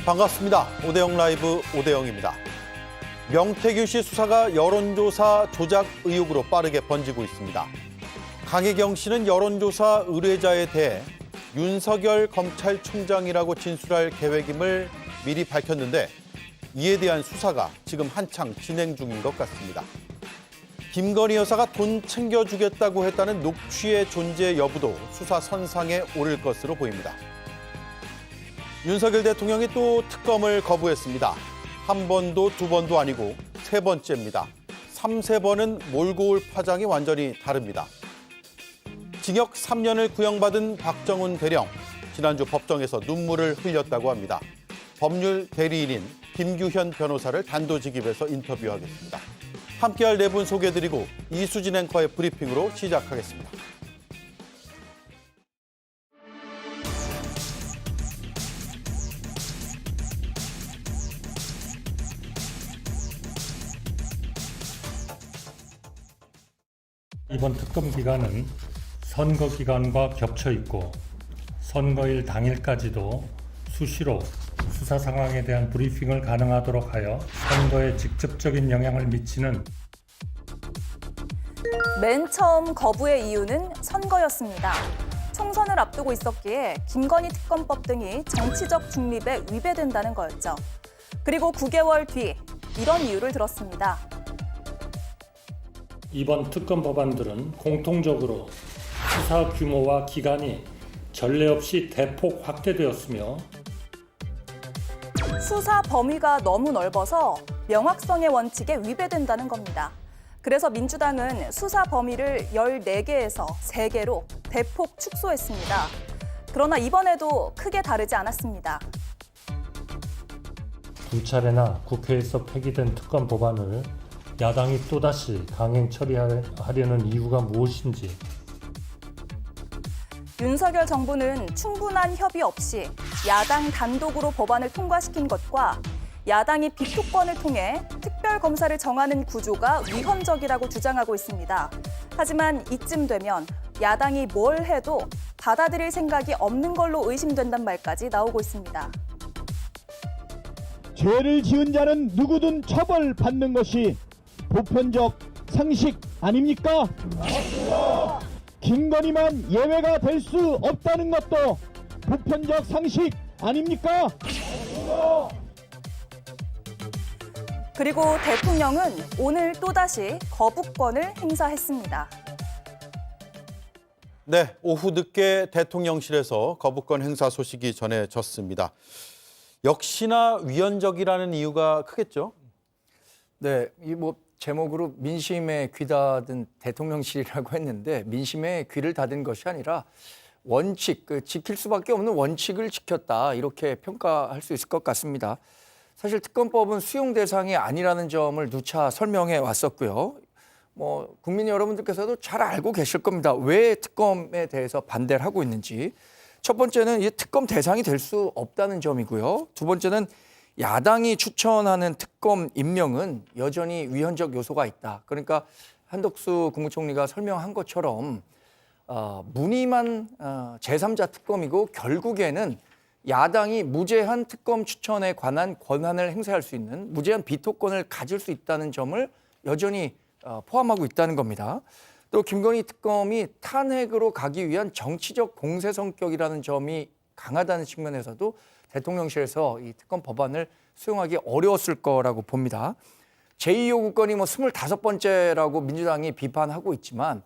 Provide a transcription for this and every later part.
반갑습니다. 오대영 라이브 오대영입니다. 명태균 씨 수사가 여론조사 조작 의혹으로 빠르게 번지고 있습니다. 강혜경 씨는 여론조사 의뢰자에 대해 윤석열 검찰총장이라고 진술할 계획임을 미리 밝혔는데 이에 대한 수사가 지금 한창 진행 중인 것 같습니다. 김건희 여사가 돈 챙겨주겠다고 했다는 녹취의 존재 여부도 수사 선상에 오를 것으로 보입니다. 윤석열 대통령이 또 특검을 거부했습니다. 한 번도 두 번도 아니고 세 번째입니다. 3~4번은 몰고 올 파장이 완전히 다릅니다. 징역 3년을 구형받은 박정훈 대령, 지난주 법정에서 눈물을 흘렸다고 합니다. 법률 대리인인 김규현 변호사를 단도직입해서 인터뷰하겠습니다. 함께할 네 분 소개해드리고 이수진 앵커의 브리핑으로 시작하겠습니다. 이번 특검 기간은 선거 기간과 겹쳐 있고 선거일 당일까지도 수시로 수사 상황에 대한 브리핑을 가능하도록 하여 선거에 직접적인 영향을 미치는 맨 처음 거부의 이유는 선거였습니다. 총선을 앞두고 있었기에 김건희 특검법 등이 정치적 중립에 위배된다는 거였죠. 그리고 9개월 뒤 이런 이유를 들었습니다. 이번 특검 법안들은 공통적으로 수사 규모와 기간이 전례 없이 대폭 확대되었으며 수사 범위가 너무 넓어서 명확성의 원칙에 위배된다는 겁니다. 그래서 민주당은 수사 범위를 14개에서 3개로 대폭 축소했습니다. 그러나 이번에도 크게 다르지 않았습니다. 두 차례나 국회에서 폐기된 특검 법안을 야당이 또다시 강행 처리하려는 이유가 무엇인지 윤석열 정부는 충분한 협의 없이 야당 단독으로 법안을 통과시킨 것과 야당이 비토권을 통해 특별검사를 정하는 구조가 위헌적이라고 주장하고 있습니다. 하지만 이쯤 되면 야당이 뭘 해도 받아들일 생각이 없는 걸로 의심된단 말까지 나오고 있습니다. 죄를 지은 자는 누구든 처벌받는 것이 보편적 상식 아닙니까? 김건희만 예외가 될 수 없다는 것도 보편적 상식 아닙니까? 그리고 대통령은 오늘 또다시 거부권을 행사했습니다. 네, 오후 늦게 대통령실에서 거부권 행사 소식이 전해졌습니다. 역시나 위헌적이라는 이유가 크겠죠? 네, 이 제목으로 민심에 귀닫은 대통령실이라고 했는데 민심에 귀를 닫은 것이 아니라 원칙, 지킬 수밖에 없는 원칙을 지켰다 이렇게 평가할 수 있을 것 같습니다. 사실 특검법은 수용 대상이 아니라는 점을 누차 설명해 왔었고요. 국민 여러분들께서도 잘 알고 계실 겁니다. 왜 특검에 대해서 반대를 하고 있는지. 첫 번째는 이 특검 대상이 될 수 없다는 점이고요. 두 번째는 야당이 추천하는 특검 임명은 여전히 위헌적 요소가 있다. 그러니까 한덕수 국무총리가 설명한 것처럼 무늬만 제3자 특검이고 결국에는 야당이 무제한 특검 추천에 관한 권한을 행사할 수 있는 무제한 비토권을 가질 수 있다는 점을 여전히 포함하고 있다는 겁니다. 또 김건희 특검이 탄핵으로 가기 위한 정치적 공세 성격이라는 점이 강하다는 측면에서도 대통령실에서 이 특검 법안을 수용하기 어려웠을 거라고 봅니다. 제2요구권이 25번째라고 민주당이 비판하고 있지만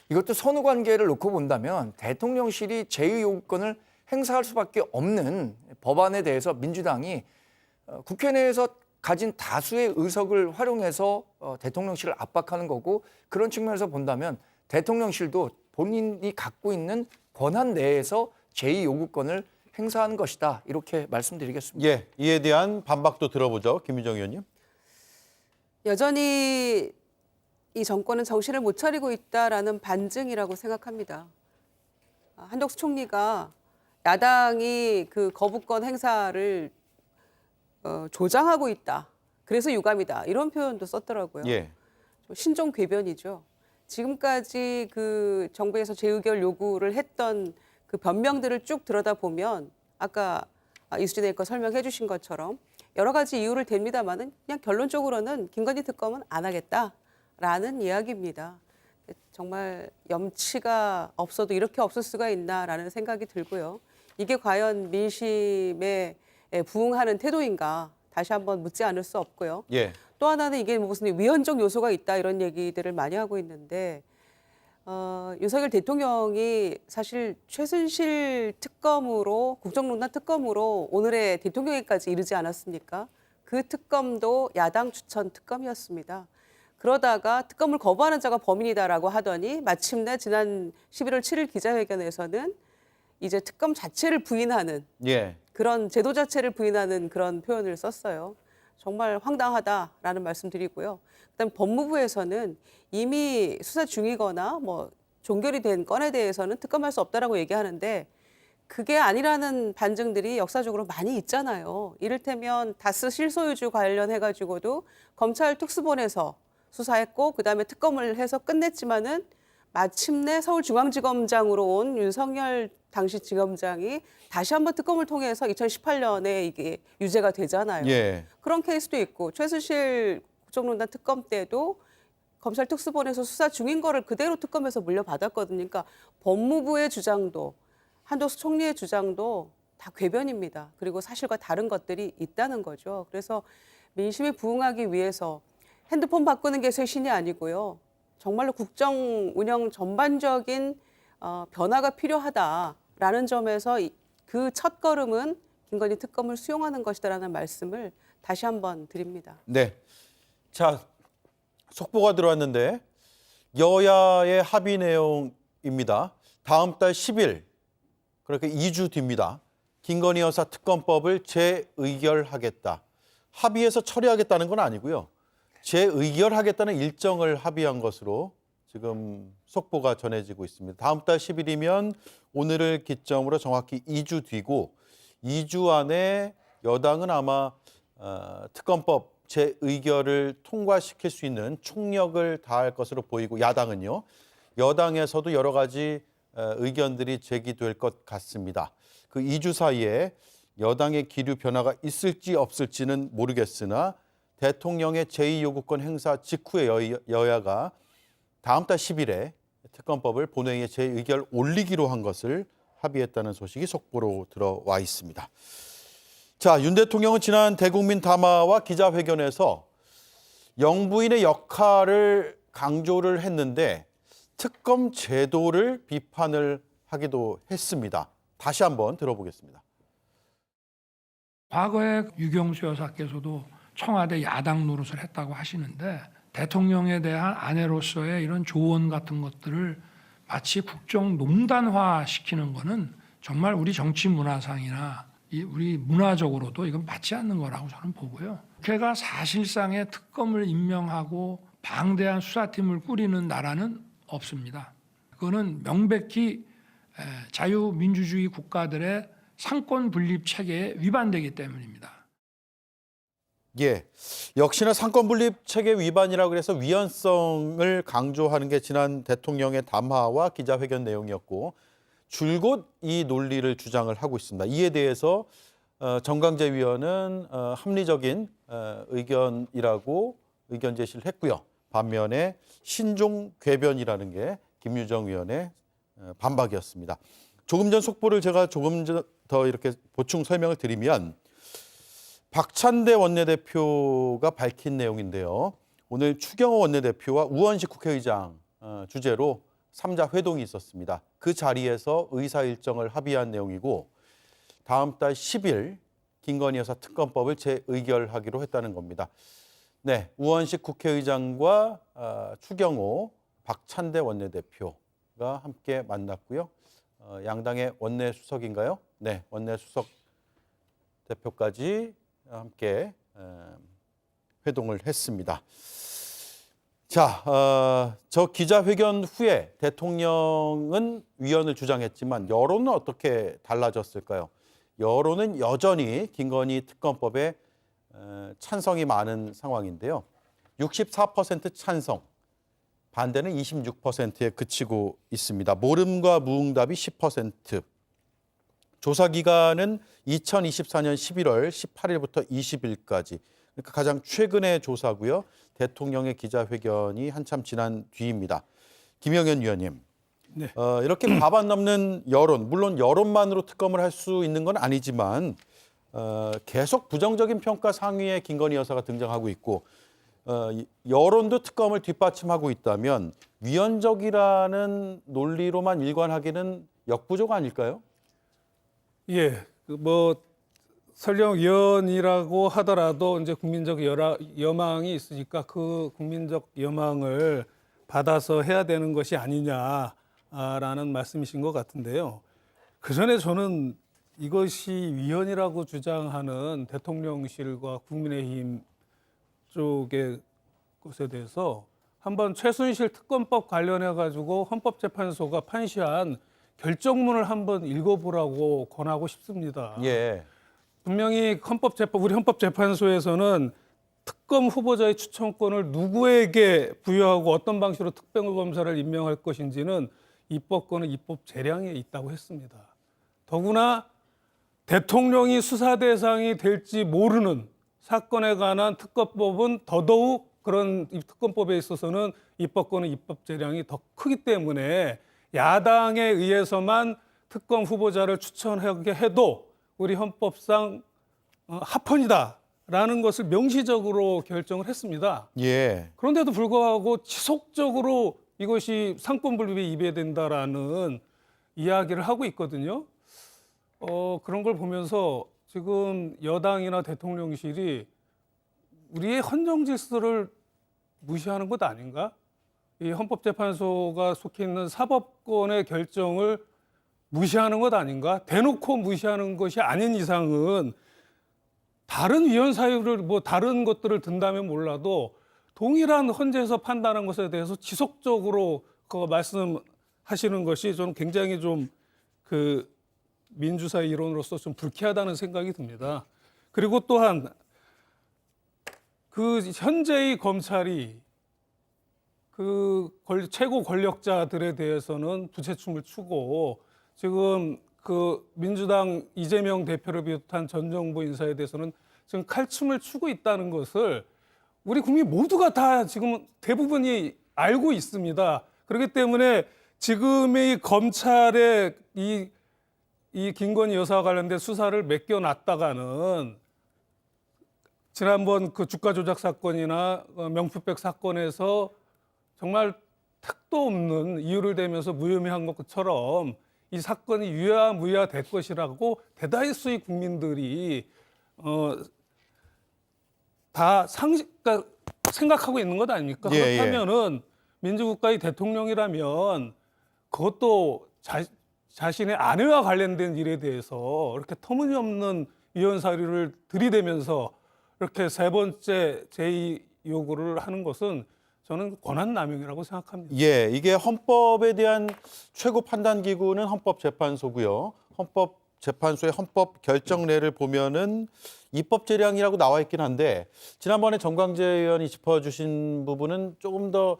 이것도 선후 관계를 놓고 본다면 대통령실이 제2요구권을 행사할 수밖에 없는 법안에 대해서 민주당이 국회 내에서 가진 다수의 의석을 활용해서 대통령실을 압박하는 거고 그런 측면에서 본다면 대통령실도 본인이 갖고 있는 권한 내에서 제2요구권을 행사하는 것이다. 이렇게 말씀드리겠습니다. 예, 이에 대한 반박도 들어보죠. 김유정 의원님. 여전히 이 정권은 정신을 못 차리고 있다라는 반증이라고 생각합니다. 한덕수 총리가 야당이 그 거부권 행사를 조장하고 있다. 그래서 유감이다. 이런 표현도 썼더라고요. 예. 신종 궤변이죠. 지금까지 그 정부에서 재의결 요구를 했던 그 변명들을 쭉 들여다보면 아까 이수진 앵커 설명해 주신 것처럼 여러 가지 이유를 댑니다만은 그냥 결론적으로는 김건희 특검은 안 하겠다라는 이야기입니다. 정말 염치가 없어도 이렇게 없을 수가 있나라는 생각이 들고요. 이게 과연 민심에 부응하는 태도인가 다시 한번 묻지 않을 수 없고요. 예. 또 하나는 이게 무슨 위헌적 요소가 있다 이런 얘기들을 많이 하고 있는데 윤석열 대통령이 사실 최순실 특검으로 국정농단 특검으로 오늘의 대통령에까지 이르지 않았습니까? 그 특검도 야당 추천 특검이었습니다. 그러다가 특검을 거부하는 자가 범인이다라고 하더니 마침내 지난 11월 7일 기자회견에서는 이제 특검 자체를 부인하는 예. 그런 제도 자체를 부인하는 그런 표현을 썼어요. 정말 황당하다라는 말씀드리고요. 그다음 법무부에서는 이미 수사 중이거나 뭐 종결이 된 건에 대해서는 특검할 수 없다라고 얘기하는데 그게 아니라는 반증들이 역사적으로 많이 있잖아요. 이를테면 다스 실소유주 관련해가지고도 검찰 특수본에서 수사했고 그다음에 특검을 해서 끝냈지만은 마침내 서울중앙지검장으로 온 윤석열 당시 지검장이 다시 한번 특검을 통해서 2018년에 이게 유죄가 되잖아요. 예. 그런 케이스도 있고 최순실 국정농단 특검 때도 검찰 특수본에서 수사 중인 거를 그대로 특검에서 물려받았거든요. 그러니까 법무부의 주장도 한덕수 총리의 주장도 다 궤변입니다. 그리고 사실과 다른 것들이 있다는 거죠. 그래서 민심에 부응하기 위해서 핸드폰 바꾸는 게 쇄신이 아니고요. 정말로 국정 운영 전반적인 변화가 필요하다라는 점에서 그 첫 걸음은 김건희 특검을 수용하는 것이다라는 말씀을 다시 한번 드립니다. 네. 자, 속보가 들어왔는데 여야의 합의 내용입니다. 다음 달 10일, 그렇게 2주 뒤입니다. 김건희 여사 특검법을 재의결하겠다. 합의해서 처리하겠다는 건 아니고요. 재의결하겠다는 일정을 합의한 것으로 지금 속보가 전해지고 있습니다. 다음 달 10일이면 오늘을 기점으로 정확히 2주 뒤고 2주 안에 여당은 아마 특검법 재의결을 통과시킬 수 있는 총력을 다할 것으로 보이고 야당은요. 여당에서도 여러 가지 의견들이 제기될 것 같습니다. 그 2주 사이에 여당의 기류 변화가 있을지 없을지는 모르겠으나 대통령의 제2요구권 행사 직후에 여야가 다음 달 10일에 특검법을 본회의에 재의결 올리기로 한 것을 합의했다는 소식이 속보로 들어와 있습니다. 자, 윤 대통령은 지난 대국민 담화와 기자회견에서 영부인의 역할을 강조를 했는데 특검 제도를 비판을 하기도 했습니다. 다시 한번 들어보겠습니다. 과거에 유경수 여사께서도 청와대 야당 노릇을 했다고 하시는데 대통령에 대한 아내로서의 이런 조언 같은 것들을 마치 국정농단화 시키는 거는 정말 우리 정치 문화상이나 우리 문화적으로도 이건 맞지 않는 거라고 저는 보고요. 국회가 사실상의 특검을 임명하고 방대한 수사팀을 꾸리는 나라는 없습니다. 그거는 명백히 자유민주주의 국가들의 상권 분립 체계에 위반되기 때문입니다. 예, 역시나 상권 분립 체계 위반이라고 해서 위헌성을 강조하는 게 지난 대통령의 담화와 기자회견 내용이었고 줄곧 이 논리를 주장을 하고 있습니다. 이에 대해서 정강재 위원은 합리적인 의견이라고 의견 제시를 했고요. 반면에 신종 궤변이라는 게 김유정 위원의 반박이었습니다. 조금 전 속보를 제가 조금 더 이렇게 보충 설명을 드리면 박찬대 원내대표가 밝힌 내용인데요. 오늘 추경호 원내대표와 우원식 국회의장 주재로 3자 회동이 있었습니다. 그 자리에서 의사 일정을 합의한 내용이고 다음 달 10일 김건희 여사 특검법을 재의결하기로 했다는 겁니다. 네, 우원식 국회의장과 추경호, 박찬대 원내대표가 함께 만났고요. 양당의 원내수석인가요? 네, 원내수석 대표까지 함께 회동을 했습니다. 자, 저 기자회견 후에 대통령은 위헌을 주장했지만 여론은 어떻게 달라졌을까요? 여론은 여전히 김건희 특검법에 찬성이 많은 상황인데요. 64% 찬성, 반대는 26%에 그치고 있습니다. 모름과 무응답이 10%, 조사 기간은 2024년 11월 18일부터 20일까지. 그러니까 가장 최근의 조사고요. 대통령의 기자회견이 한참 지난 뒤입니다. 김영현 위원님, 네. 이렇게 과반 넘는 여론, 물론 여론만으로 특검을 할 수 있는 건 아니지만 계속 부정적인 평가 상위에 김건희 여사가 등장하고 있고 여론도 특검을 뒷받침하고 있다면 위헌적이라는 논리로만 일관하기는 역부족 아닐까요? 예, 설령 위헌이라고 하더라도 이제 국민적 여망이 있으니까 그 국민적 여망을 받아서 해야 되는 것이 아니냐라는 말씀이신 것 같은데요. 그 전에 저는 이것이 위헌이라고 주장하는 대통령실과 국민의힘 쪽의 것에 대해서 한번 최순실 특검법 관련해 가지고 헌법재판소가 판시한 결정문을 한번 읽어보라고 권하고 싶습니다. 예. 분명히 우리 헌법재판소에서는 특검 후보자의 추천권을 누구에게 부여하고 어떤 방식으로 특별검사를 임명할 것인지는 입법권은 입법 재량에 있다고 했습니다. 더구나 대통령이 수사 대상이 될지 모르는 사건에 관한 특검법은 더더욱 그런 특검법에 있어서는 입법권은 입법 재량이 더 크기 때문에 야당에 의해서만 특검 후보자를 추천하게 해도 우리 헌법상 합헌이다라는 것을 명시적으로 결정을 했습니다. 예. 그런데도 불구하고 지속적으로 이것이 상권분립에 위배된다라는 이야기를 하고 있거든요. 그런 걸 보면서 지금 여당이나 대통령실이 우리의 헌정 질서를 무시하는 것 아닌가? 이 헌법재판소가 속해 있는 사법권의 결정을 무시하는 것 아닌가? 대놓고 무시하는 것이 아닌 이상은 다른 위헌 사유를 다른 것들을 든다면 몰라도 동일한 헌재에서 판단한 것에 대해서 지속적으로 말씀하시는 것이 저는 굉장히 좀 민주사회 이론으로서 좀 불쾌하다는 생각이 듭니다. 그리고 또한 현재의 검찰이 최고 권력자들에 대해서는 부채춤을 추고 지금 민주당 이재명 대표를 비롯한 전 정부 인사에 대해서는 지금 칼춤을 추고 있다는 것을 우리 국민 모두가 다 지금 대부분이 알고 있습니다. 그렇기 때문에 지금의 검찰의 이 김건희 여사와 관련된 수사를 맡겨놨다가는 지난번 주가 조작 사건이나 명품백 사건에서 정말 택도 없는 이유를 대면서 무혐의한 것처럼 이 사건이 유야무야 될 것이라고 대다수의 국민들이 다 생각하고 있는 것 아닙니까? 예, 그렇다면은 민주국가의 대통령이라면 그것도 자신의 아내와 관련된 일에 대해서 이렇게 터무니없는 위헌 사유를 들이대면서 이렇게 세 번째 제2 요구를 하는 것은 저는 권한남용이라고 생각합니다. 예, 이게 헌법에 대한 최고 판단 기구는 헌법재판소고요. 헌법재판소의 헌법 결정례를 보면은 입법 재량이라고 나와 있긴 한데 지난번에 정광재 의원이 짚어주신 부분은 조금 더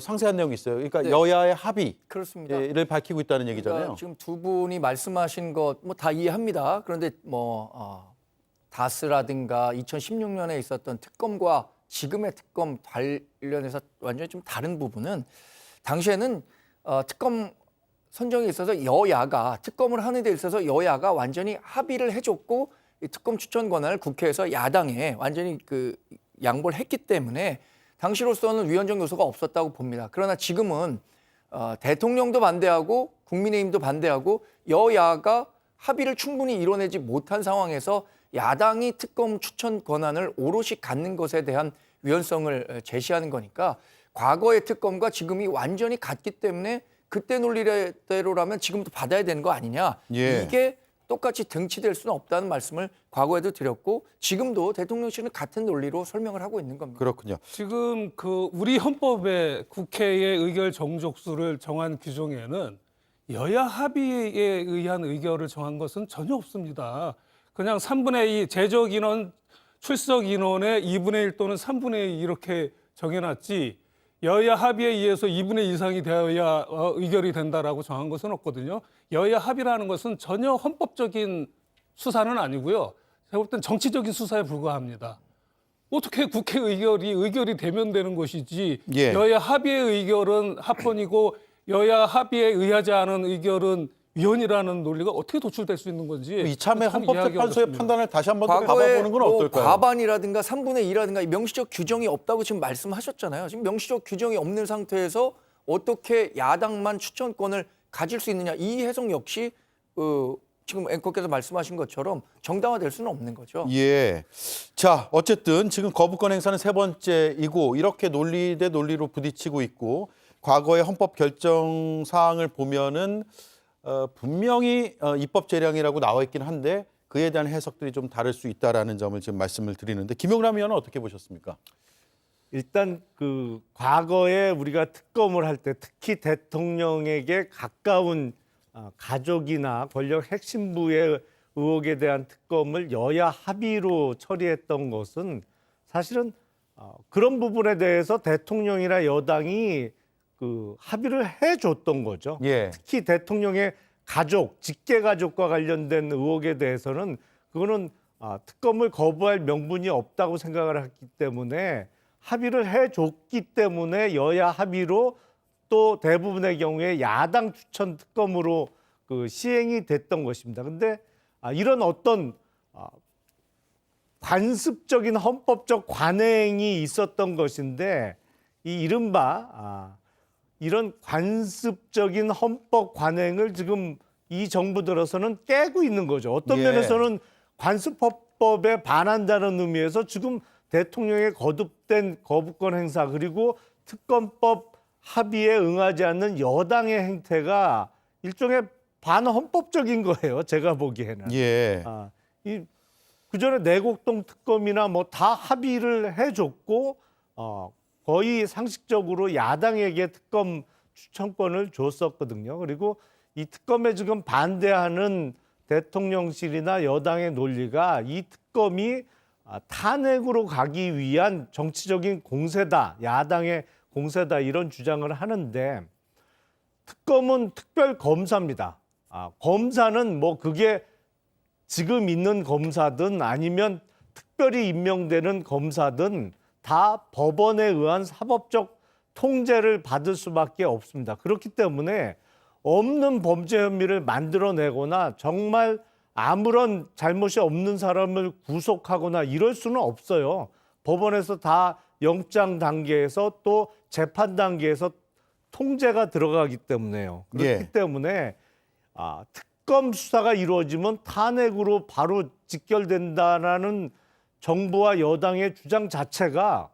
상세한 내용이 있어요. 그러니까 네. 여야의 합의를 그렇습니다. 밝히고 있다는 얘기잖아요. 그러니까 지금 두 분이 말씀하신 것 다 이해합니다. 그런데 다스라든가 2016년에 있었던 특검과 지금의 특검 관련해서 완전히 좀 다른 부분은 당시에는 특검 선정에 있어서 여야가 특검을 하는 데 있어서 여야가 완전히 합의를 해줬고 이 특검 추천 권한을 국회에서 야당에 완전히 양보를 했기 때문에 당시로서는 위헌적 요소가 없었다고 봅니다. 그러나 지금은 대통령도 반대하고 국민의힘도 반대하고 여야가 합의를 충분히 이뤄내지 못한 상황에서 야당이 특검 추천 권한을 오롯이 갖는 것에 대한 위헌성을 제시하는 거니까 과거의 특검과 지금이 완전히 같기 때문에 그때 논리대로라면 지금도 받아야 되는 거 아니냐. 예. 이게 똑같이 등치될 수는 없다는 말씀을 과거에도 드렸고 지금도 대통령실은 같은 논리로 설명을 하고 있는 겁니다. 그렇군요. 지금 우리 헌법의 국회의 의결 정족수를 정한 규정에는 여야 합의에 의한 의결을 정한 것은 전혀 없습니다. 그냥 3분의 2 제적 인원, 출석 인원의 2분의 1 또는 3분의 2 이렇게 정해놨지 여야 합의에 의해서 2분의 2 이상이 되어야 의결이 된다라고 정한 것은 없거든요. 여야 합의라는 것은 전혀 헌법적인 수사는 아니고요. 제가 볼 땐 정치적인 수사에 불과합니다. 어떻게 국회 의결이 되면 되는 것이지 예. 여야 합의의 의결은 합헌이고 여야 합의에 의하지 않은 의결은 위헌이라는 논리가 어떻게 도출될 수 있는 건지 이참에 참 이해하기가 헌법재판소의 어렵습니다. 판단을 다시 한번 더 과거에 잡아보는 건 뭐 어떨까요? 과반이라든가 3분의 2라든가 명시적 규정이 없다고 지금 말씀하셨잖아요. 지금 명시적 규정이 없는 상태에서 어떻게 야당만 추천권을 가질 수 있느냐. 이 해석 역시 지금 앵커께서 말씀하신 것처럼 정당화될 수는 없는 거죠. 예. 자, 어쨌든 지금 거부권 행사는 세 번째이고 이렇게 논리 대 논리로 부딪히고 있고 과거의 헌법 결정 사항을 보면은 분명히 입법 재량이라고 나와 있긴 한데 그에 대한 해석들이 좀 다를 수 있다라는 점을 지금 말씀을 드리는데 김용남 의원은 어떻게 보셨습니까? 일단 그 과거에 우리가 특검을 할 때 특히 대통령에게 가까운 가족이나 권력 핵심부의 의혹에 대한 특검을 여야 합의로 처리했던 것은 사실은 그런 부분에 대해서 대통령이나 여당이 그 합의를 해줬던 거죠. 예. 특히 대통령의 가족, 직계 가족과 관련된 의혹에 대해서는 그거는 특검을 거부할 명분이 없다고 생각을 했기 때문에 합의를 해줬기 때문에 여야 합의로 또 대부분의 경우에 야당 추천 특검으로 그 시행이 됐던 것입니다. 그런데 이런 어떤 관습적인 헌법적 관행이 있었던 것인데 이 이른바 이런 관습적인 헌법 관행을 지금 이 정부 들어서는 깨고 있는 거죠. 어떤 예. 면에서는 관습헌법에 반한다는 의미에서 지금 대통령의 거듭된 거부권 행사 그리고 특검법 합의에 응하지 않는 여당의 행태가 일종의 반헌법적인 거예요. 제가 보기에는. 예. 그전에 내곡동 특검이나 뭐 다 합의를 해줬고 거의 상식적으로 야당에게 특검 추천권을 줬었거든요. 그리고 이 특검에 지금 반대하는 대통령실이나 여당의 논리가 이 특검이 탄핵으로 가기 위한 정치적인 공세다, 야당의 공세다 이런 주장을 하는데 특검은 특별 검사입니다. 검사는 뭐 그게 지금 있는 검사든 아니면 특별히 임명되는 검사든 다 법원에 의한 사법적 통제를 받을 수밖에 없습니다. 그렇기 때문에 없는 범죄 혐의를 만들어내거나 정말 아무런 잘못이 없는 사람을 구속하거나 이럴 수는 없어요. 법원에서 다 영장 단계에서 또 재판 단계에서 통제가 들어가기 때문에요. 그렇기 예. 때문에 특검 수사가 이루어지면 탄핵으로 바로 직결된다라는 정부와 여당의 주장 자체가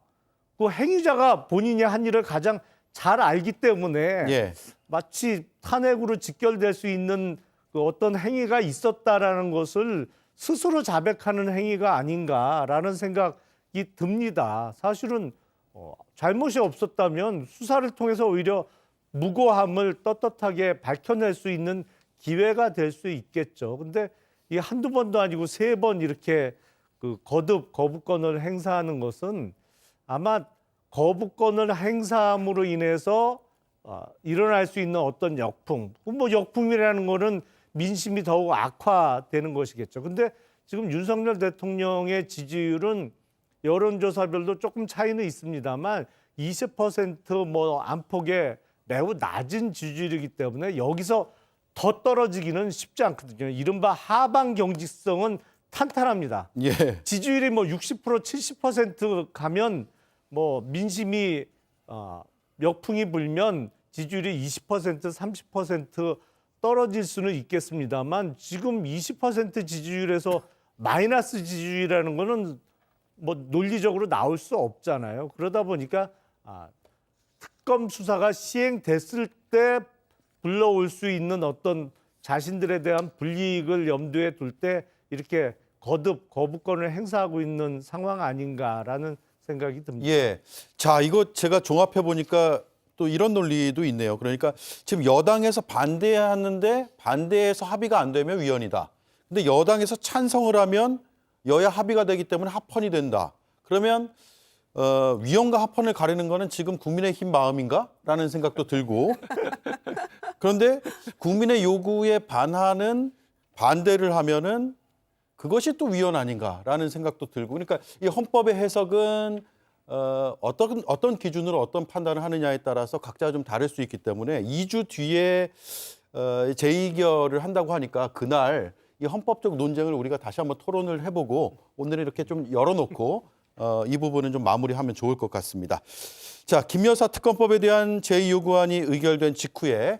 그 행위자가 본인이 한 일을 가장 잘 알기 때문에 예. 마치 탄핵으로 직결될 수 있는 그 어떤 행위가 있었다라는 것을 스스로 자백하는 행위가 아닌가라는 생각이 듭니다. 사실은 잘못이 없었다면 수사를 통해서 오히려 무고함을 떳떳하게 밝혀낼 수 있는 기회가 될 수 있겠죠. 근데 이 한두 번도 아니고 3번 이렇게 그 거듭 거부권을 행사하는 것은 아마 거부권을 행사함으로 인해서 일어날 수 있는 어떤 역풍, 뭐 역풍이라는 거는 민심이 더욱 악화되는 것이겠죠. 근데 지금 윤석열 대통령의 지지율은 여론조사별로 조금 차이는 있습니다만 20% 안팎의 매우 낮은 지지율이기 때문에 여기서 더 떨어지기는 쉽지 않거든요. 이른바 하방 경직성은 탄탄합니다. 예. 지지율이 뭐 60%, 70% 가면 뭐 민심이 역풍이 불면 지지율이 20%, 30% 떨어질 수는 있겠습니다만 지금 20% 지지율에서 마이너스 지지율이라는 거는 뭐 논리적으로 나올 수 없잖아요. 그러다 보니까 특검 수사가 시행됐을 때 불러올 수 있는 어떤 자신들에 대한 불이익을 염두에 둘 때 이렇게 거듭 거부권을 행사하고 있는 상황 아닌가라는 생각이 듭니다. 예. 자, 이거 제가 종합해 보니까 또 이런 논리도 있네요. 그러니까 지금 여당에서 반대하는데 반대해서 합의가 안 되면 위헌이다. 근데 여당에서 찬성을 하면 여야 합의가 되기 때문에 합헌이 된다. 그러면 위헌과 합헌을 가리는 거는 지금 국민의힘 마음인가라는 생각도 들고 그런데 국민의 요구에 반대를 하면은 그것이 또 위헌 아닌가라는 생각도 들고 그러니까 이 헌법의 해석은 어떤 기준으로 어떤 판단을 하느냐에 따라서 각자 좀 다를 수 있기 때문에 2주 뒤에 재의결을 한다고 하니까 그날 이 헌법적 논쟁을 우리가 다시 한번 토론을 해보고 오늘은 이렇게 좀 열어놓고 이 부분은 좀 마무리하면 좋을 것 같습니다. 자, 김 여사 특검법에 대한 제2요구안이 의결된 직후에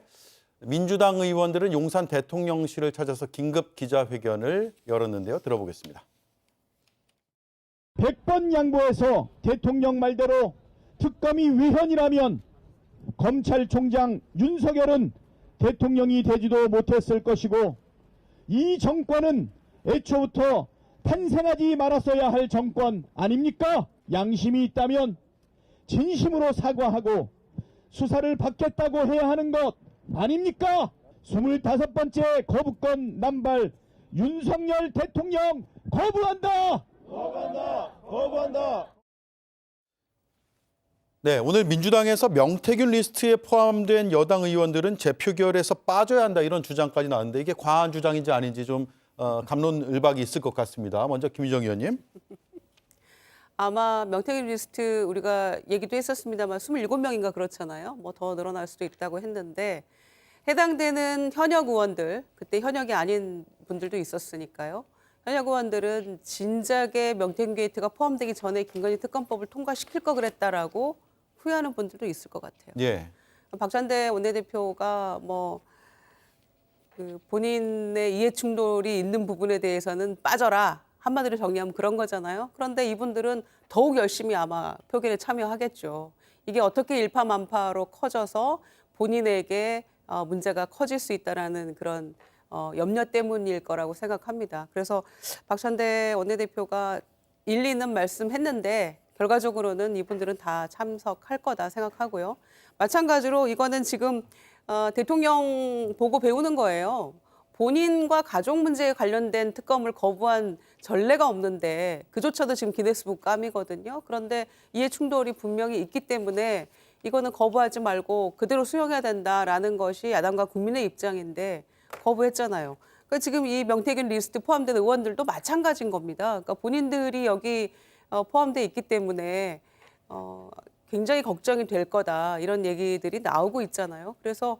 민주당 의원들은 용산 대통령실을 찾아서 긴급 기자회견을 열었는데요. 들어보겠습니다. 100번 양보해서 대통령 말대로 특검이 위헌이라면 검찰총장 윤석열은 대통령이 되지도 못했을 것이고 이 정권은 애초부터 탄생하지 말았어야 할 정권 아닙니까? 양심이 있다면 진심으로 사과하고 수사를 받겠다고 해야 하는 것 아닙니까? 25번째 거부권 남발 윤석열 대통령 거부한다! 거부한다! 네, 오늘 민주당에서 명태균 리스트에 포함된 여당 의원들은 재표결에서 빠져야 한다 이런 주장까지 나왔는데 이게 과한 주장인지 아닌지 좀 갑론을박이 있을 것 같습니다. 먼저 김유정 의원님. 아마 명태균 리스트 우리가 얘기도 했었습니다만 27명인가 그렇잖아요. 뭐 더 늘어날 수도 있다고 했는데 해당되는 현역 의원들, 그때 현역이 아닌 분들도 있었으니까요. 현역 의원들은 진작에 명태균 게이트가 포함되기 전에 김건희 특검법을 통과시킬 거 그랬다라고 후회하는 분들도 있을 것 같아요. 예. 박찬대 원내대표가 그 본인의 이해 충돌이 있는 부분에 대해서는 빠져라. 한마디로 정리하면 그런 거잖아요. 그런데 이분들은 더욱 열심히 아마 표결에 참여하겠죠. 이게 어떻게 일파만파로 커져서 본인에게 문제가 커질 수 있다라는 그런 염려 때문일 거라고 생각합니다. 그래서 박찬대 원내대표가 일리 있는 말씀했는데 결과적으로는 이분들은 다 참석할 거다 생각하고요. 마찬가지로 이거는 지금 대통령 보고 배우는 거예요. 본인과 가족 문제에 관련된 특검을 거부한 전례가 없는데 그조차도 지금 기네스북 감이거든요. 그런데 이해 충돌이 분명히 있기 때문에 이거는 거부하지 말고 그대로 수용해야 된다라는 것이 야당과 국민의 입장인데 거부했잖아요. 그러니까 지금 이 명태균 리스트 포함된 의원들도 마찬가지인 겁니다. 그러니까 본인들이 여기 포함돼 있기 때문에 굉장히 걱정이 될 거다 이런 얘기들이 나오고 있잖아요. 그래서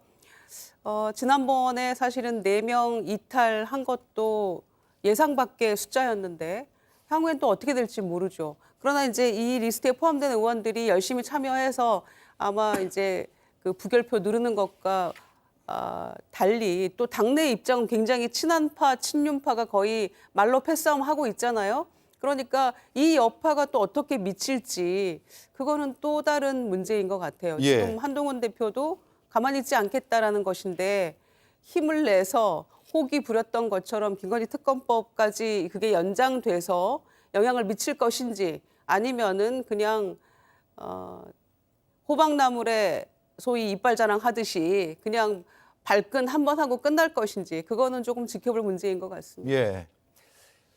지난번에 사실은 4명 이탈한 것도 예상 밖의 숫자였는데 향후엔 또 어떻게 될지 모르죠. 그러나 이제 이 리스트에 포함된 의원들이 열심히 참여해서 아마 이제 그 부결표 누르는 것과 달리 또 당내 입장은 굉장히 친한파, 친윤파가 거의 말로 패싸움하고 있잖아요. 그러니까 이 여파가 또 어떻게 미칠지 그거는 또 다른 문제인 것 같아요. 예. 지금 한동훈 대표도 가만히 있지 않겠다라는 것인데 힘을 내서 혹이 부렸던 것처럼 김건희 특검법까지 그게 연장돼서 영향을 미칠 것인지 아니면은 그냥 호박나물에 소위 이빨 자랑하듯이 그냥 발끈 한번 하고 끝날 것인지 그거는 조금 지켜볼 문제인 것 같습니다. 예.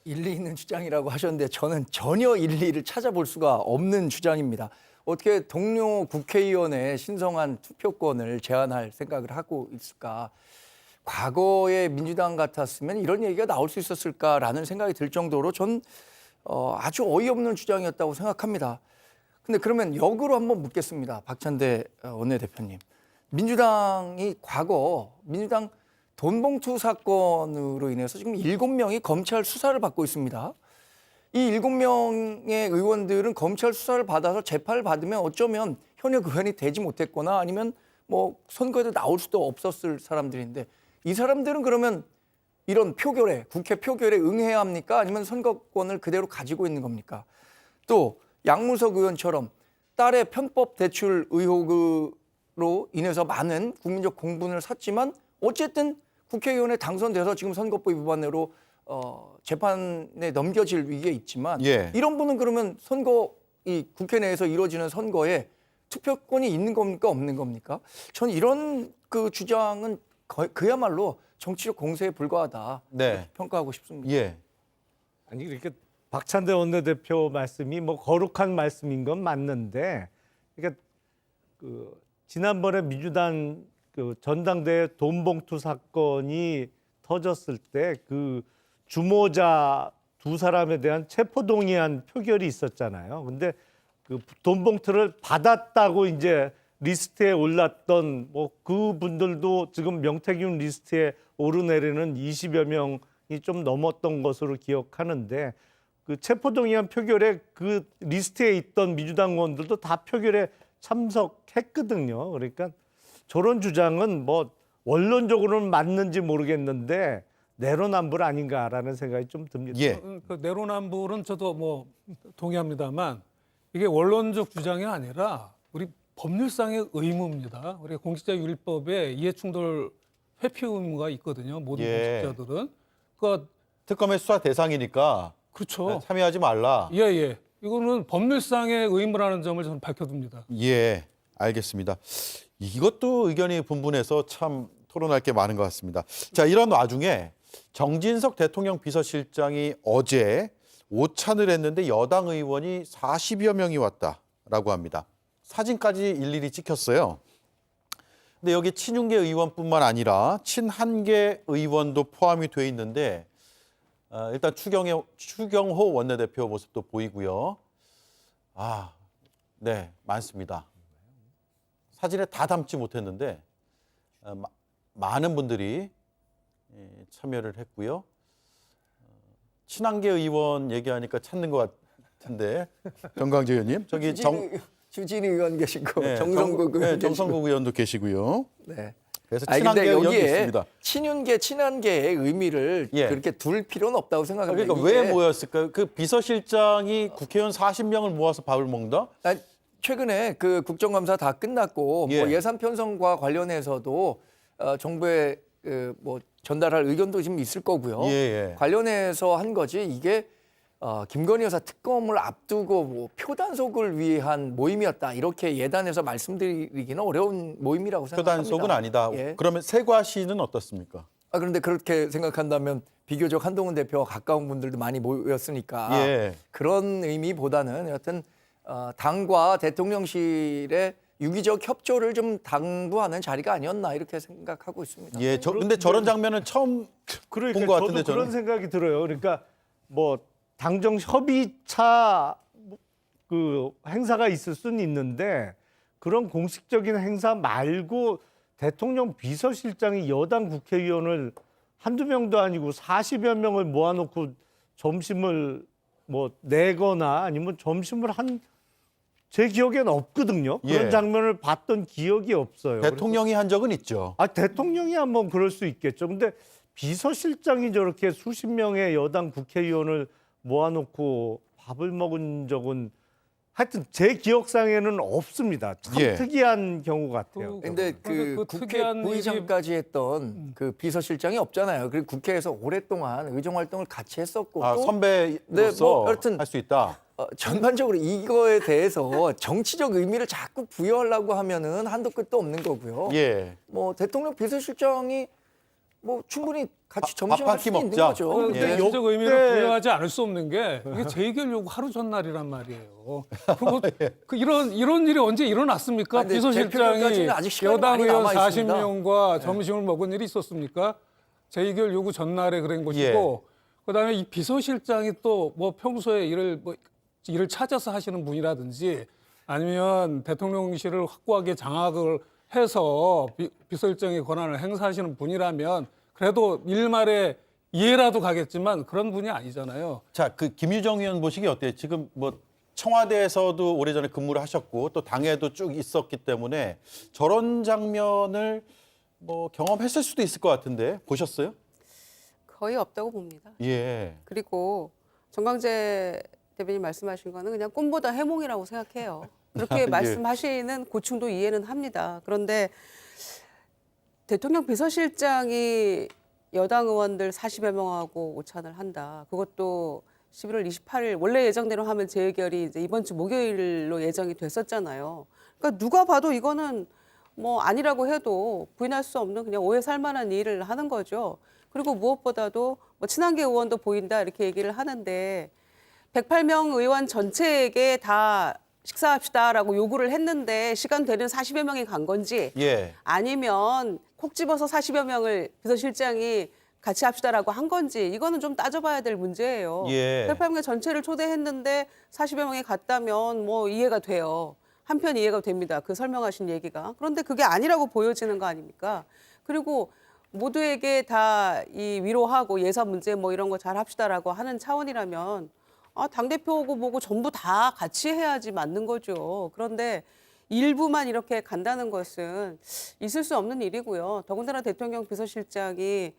일리 있는 주장이라고 하셨는데 저는 전혀 일리를 찾아볼 수가 없는 주장입니다. 어떻게 동료 국회의원의 신성한 투표권을 제한할 생각을 하고 있을까? 과거에 민주당 같았으면 이런 얘기가 나올 수 있었을까라는 생각이 들 정도로 전 아주 어이없는 주장이었다고 생각합니다. 근데 그러면 역으로 한번 묻겠습니다. 박찬대 원내대표님. 민주당이 과거 민주당 돈봉투 사건으로 인해서 지금 7명이 검찰 수사를 받고 있습니다. 이 7명의 의원들은 검찰 수사를 받아서 재판을 받으면 어쩌면 현역 의원이 되지 못했거나 아니면 뭐 선거에도 나올 수도 없었을 사람들인데 이 사람들은 그러면 이런 표결에 국회 표결에 응해야 합니까? 아니면 선거권을 그대로 가지고 있는 겁니까? 또 양무석 의원처럼 딸의 편법 대출 의혹으로 인해서 많은 국민적 공분을 샀지만 어쨌든 국회의원에 당선돼서 지금 선거법 위반으로 재판에 넘겨질 위기에 있지만 예. 이런 분은 그러면 이 국회 내에서 이루어지는 선거에 투표권이 있는 겁니까 없는 겁니까? 저는 이런 그 주장은 그야말로 정치적 공세에 불과하다 네. 평가하고 싶습니다. 예. 아니 이렇게 박찬대 원내대표 말씀이 뭐 거룩한 말씀인 건 맞는데, 그러니까 그 지난번에 민주당 그 전당대회 돈봉투 사건이 터졌을 때 그 주모자 두 사람에 대한 체포동의안 표결이 있었잖아요. 근데 그 돈봉투를 받았다고 이제 리스트에 올랐던 뭐 그분들도 지금 명태균 리스트에 오르내리는 20여 명이 좀 넘었던 것으로 기억하는데, 그 체포동의안 표결에 그 리스트에 있던 민주당 의원들도 다 표결에 참석했거든요. 그러니까 저런 주장은 뭐 원론적으로는 맞는지 모르겠는데 내로남불 아닌가라는 생각이 좀 듭니다. 예. 그 내로남불은 저도 뭐 동의합니다만 이게 원론적 주장이 아니라 우리 법률상의 의무입니다. 우리 공직자윤리법에 이해충돌 회피 의무가 있거든요. 모든 예. 공직자들은. 그러니까 특검의 수사 대상이니까 그렇죠. 참여하지 말라. 예. 이거는 법률상의 의무라는 점을 저는 밝혀둡니다. 예, 알겠습니다. 이것도 의견이 분분해서 참 토론할 게 많은 것 같습니다. 자, 이런 와중에 정진석 대통령 비서실장이 어제 오찬을 했는데 여당 의원이 40여 명이 왔다라고 합니다. 사진까지 일일이 찍혔어요. 근데 여기 친윤계 의원뿐만 아니라 친한계 의원도 포함이 돼 있는데 일단 추경호 원내대표 모습도 보이고요. 네, 많습니다. 사진에 다 담지 못했는데 많은 분들이 참여를 했고요. 친한계 의원 얘기하니까 찾는 것 같은데 정광재 의원님, 저기 주진희 의원 계시고 네, 정성국 의원 계시고. 정성국 의원도 계시고요. 네. 그래서 아니, 친한계 근데 의원도 여기에 있습니다. 친윤계, 친한계의 의미를 예. 그렇게 둘 필요는 없다고 생각합니다. 그러니까 왜 모였을까요? 그 비서실장이 국회의원 40명을 모아서 밥을 먹는다? 아니, 최근에 그 국정감사 다 끝났고 예. 뭐 예산 편성과 관련해서도 정부에 뭐 전달할 의견도 지금 있을 거고요. 예. 관련해서 한 거지 이게 김건희 여사 특검을 앞두고 뭐 표단속을 위한 모임이었다 이렇게 예단해서 말씀드리기는 어려운 모임이라고 생각합니다. 표단속은 아니다. 예. 그러면 세과시는 어떻습니까? 그런데 그렇게 생각한다면 비교적 한동훈 대표와 가까운 분들도 많이 모였으니까 예. 그런 의미보다는 여하튼 당과 대통령실의 유기적 협조를 좀 당부하는 자리가 아니었나 이렇게 생각하고 있습니다. 예, 근데 저런 장면은 처음 그러니까 본 것 같은데 저도 그런 저는. 생각이 들어요. 그러니까 뭐 당정 협의차 그 행사가 있을 수는 있는데 그런 공식적인 행사 말고 대통령 비서실장이 여당 국회의원을 한두 명도 아니고 40여 명을 모아놓고 점심을 뭐 내거나 아니면 점심을 제 기억에는 없거든요. 그런 예. 장면을 봤던 기억이 없어요. 대통령이 한 적은 있죠. 대통령이 한번 그럴 수 있겠죠. 근데 비서실장이 저렇게 수십 명의 여당 국회의원을 모아놓고 밥을 먹은 적은 하여튼 제 기억상에는 없습니다. 참 예. 특이한 경우 같아요. 근데 그 그 국회 특이한 부의장까지 했던 그 비서실장이 없잖아요. 그리고 국회에서 오랫동안 의정 활동을 같이 했었고 또 선배로서 네, 뭐 여튼 할 수 있다. 전반적으로 이거에 대해서 정치적 의미를 자꾸 부여하려고 하면은 한도 끝도 없는 거고요. 예. 뭐 대통령 비서실장이 뭐 충분히 같이 밥 점심할 한 끼 수 있는 먹자. 거죠. 근데 예. 정치적 의미를 부여하지 않을 수 없는 게 이게 재의결 요구 하루 전날이란 말이에요. 그리고 이런 일이 언제 일어났습니까? 아니, 근데 비서실장이 대표까지는 아직 시간이 여당 많이 의원 남아 있습니다. 40명과 점심을 먹은 일이 있었습니까? 재의결 요구 전날에 그런 것이고 그다음에 이 비서실장이 또 뭐 평소에 일을 찾아서 하시는 분이라든지 아니면 대통령실을 확고하게 장악을 해서 비서실장의 권한을 행사하시는 분이라면 그래도 일말에 이해라도 가겠지만 그런 분이 아니잖아요. 자, 그 김유정 의원 보시기 어때요? 지금 뭐 청와대에서도 오래전에 근무를 하셨고 또 당에도 쭉 있었기 때문에 저런 장면을 뭐 경험했을 수도 있을 것 같은데 보셨어요? 거의 없다고 봅니다. 예. 그리고 정광재 대변인 말씀하신 거는 그냥 꿈보다 해몽이라고 생각해요. 그렇게 말씀하시는 고충도 이해는 합니다. 그런데 대통령 비서실장이 여당 의원들 40여 명하고 오찬을 한다. 그것도 11월 28일 원래 예정대로 하면 재의결이 이제 이번 주 목요일로 예정이 됐었잖아요. 그러니까 누가 봐도 이거는 뭐 아니라고 해도 부인할 수 없는 그냥 오해 살 만한 일을 하는 거죠. 그리고 무엇보다도 뭐 친한계 의원도 보인다 이렇게 얘기를 하는데 108명 의원 전체에게 다 식사합시다라고 요구를 했는데 시간 되는 40여 명이 간 건지 예. 아니면 콕 집어서 40여 명을 비서실장이 같이 합시다라고 한 건지 이거는 좀 따져봐야 될 문제예요. 예. 108명 전체를 초대했는데 40여 명이 갔다면 뭐 이해가 돼요. 한편 이해가 됩니다. 그 설명하신 얘기가. 그런데 그게 아니라고 보여지는 거 아닙니까? 그리고 모두에게 다 이 위로하고 예산 문제 뭐 이런 거 잘 합시다라고 하는 차원이라면 당대표고 뭐고 전부 다 같이 해야지 맞는 거죠. 그런데 일부만 이렇게 간다는 것은 있을 수 없는 일이고요. 더군다나 대통령 비서실장이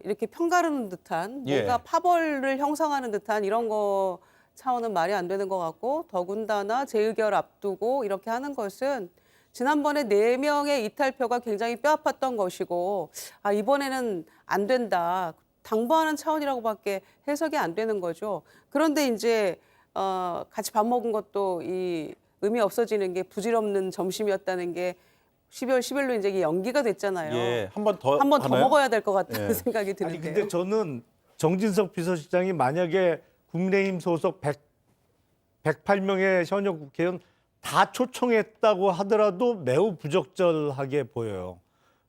이렇게 편가르는 듯한 뭔가 예. 파벌을 형성하는 듯한 이런 거 차원은 말이 안 되는 것 같고 더군다나 재의결 앞두고 이렇게 하는 것은 지난번에 4명의 이탈표가 굉장히 뼈아팠던 것이고 이번에는 안 된다. 당부하는 차원이라고밖에 해석이 안 되는 거죠. 그런데 이제 같이 밥 먹은 것도 이 의미 없어지는 게 부질없는 점심이었다는 게 12월 10일로 이제 이게 연기가 됐잖아요. 예. 한 번 더 한 번 더 하나요? 먹어야 될 것 같다는 예. 생각이 아니 드는데요. 근데 저는 정진석 비서실장이 만약에 국민의힘 소속 108명의 현역 국회의원 다 초청했다고 하더라도 매우 부적절하게 보여요.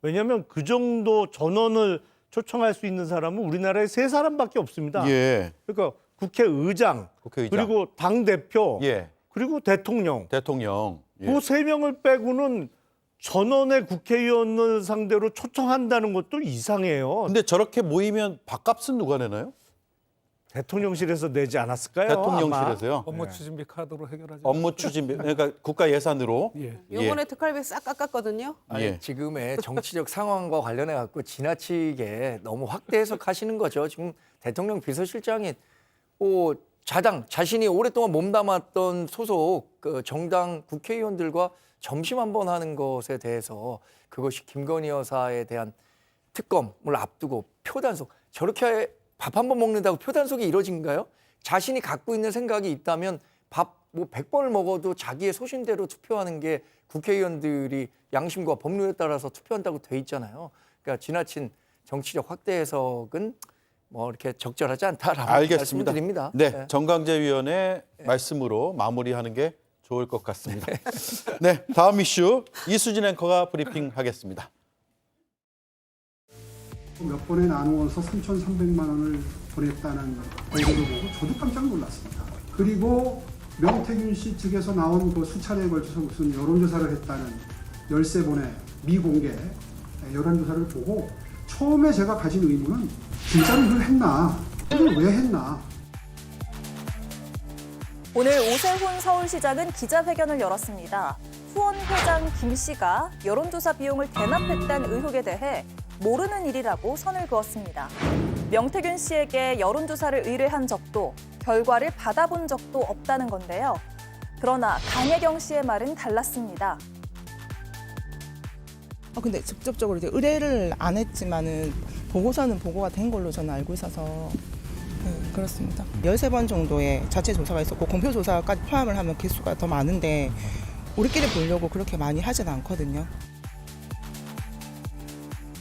왜냐하면 그 정도 전원을 초청할 수 있는 사람은 우리나라에 3사람밖에 없습니다. 예. 그러니까 국회의장, 국회의장. 그리고 당대표, 예. 그리고 대통령. 대통령. 예. 그 3명을 빼고는 전원의 국회의원을 상대로 초청한다는 것도 이상해요. 근데 저렇게 모이면 밥값은 누가 내나요? 대통령실에서 내지 않았을까요? 대통령실에서요. 업무 추진비 카드로 해결하지. 업무 추진 그러니까 국가 예산으로. 예. 요번에 특활비 싹 깎았거든요. 아니, 예. 지금의 정치적 상황과 관련해 갖고 지나치게 너무 확대 해석하시는 거죠. 지금 대통령 비서실장이 자신이 오랫동안 몸담았던 소속 그 정당 국회의원들과 점심 한번 하는 것에 대해서 그것이 김건희 여사에 대한 특검을 앞두고 표단속 저렇게 밥 한 번 먹는다고 표단속이 이루어진가요? 자신이 갖고 있는 생각이 있다면 밥 뭐 100번을 먹어도 자기의 소신대로 투표하는 게 국회의원들이 양심과 법률에 따라서 투표한다고 돼 있잖아요. 그러니까 지나친 정치적 확대 해석은 뭐 이렇게 적절하지 않다라고 알겠습니다. 말씀드립니다. 네, 정강재 위원의 말씀으로 마무리하는 게 좋을 것 같습니다. 네, 다음 이슈 이수진 앵커가 브리핑하겠습니다. 몇 번에 나누어서 3,300만 원을 보냈다는 보도를 보고 저도 깜짝 놀랐습니다. 그리고 명태균 씨 측에서 나온 그 수차례에 걸쳐서 무슨 여론조사를 했다는 13번의 미공개 여론조사를 보고 처음에 제가 가진 의문은 진짜로 이걸 했나? 이걸 왜 했나? 오늘 오세훈 서울시장은 기자회견을 열었습니다. 후원 회장 김 씨가 여론조사 비용을 대납했다는 의혹에 대해 모르는 일이라고 선을 그었습니다. 명태균 씨에게 여론조사를 의뢰한 적도 결과를 받아본 적도 없다는 건데요. 그러나 강혜경 씨의 말은 달랐습니다. 근데 직접적으로 이제 의뢰를 안 했지만은 보고서는 보고가 된 걸로 저는 알고 있어서 그렇습니다. 13번 정도의 자체 조사가 있었고 공표 조사까지 포함을 하면 개수가 더 많은데 우리끼리 보려고 그렇게 많이 하진 않거든요.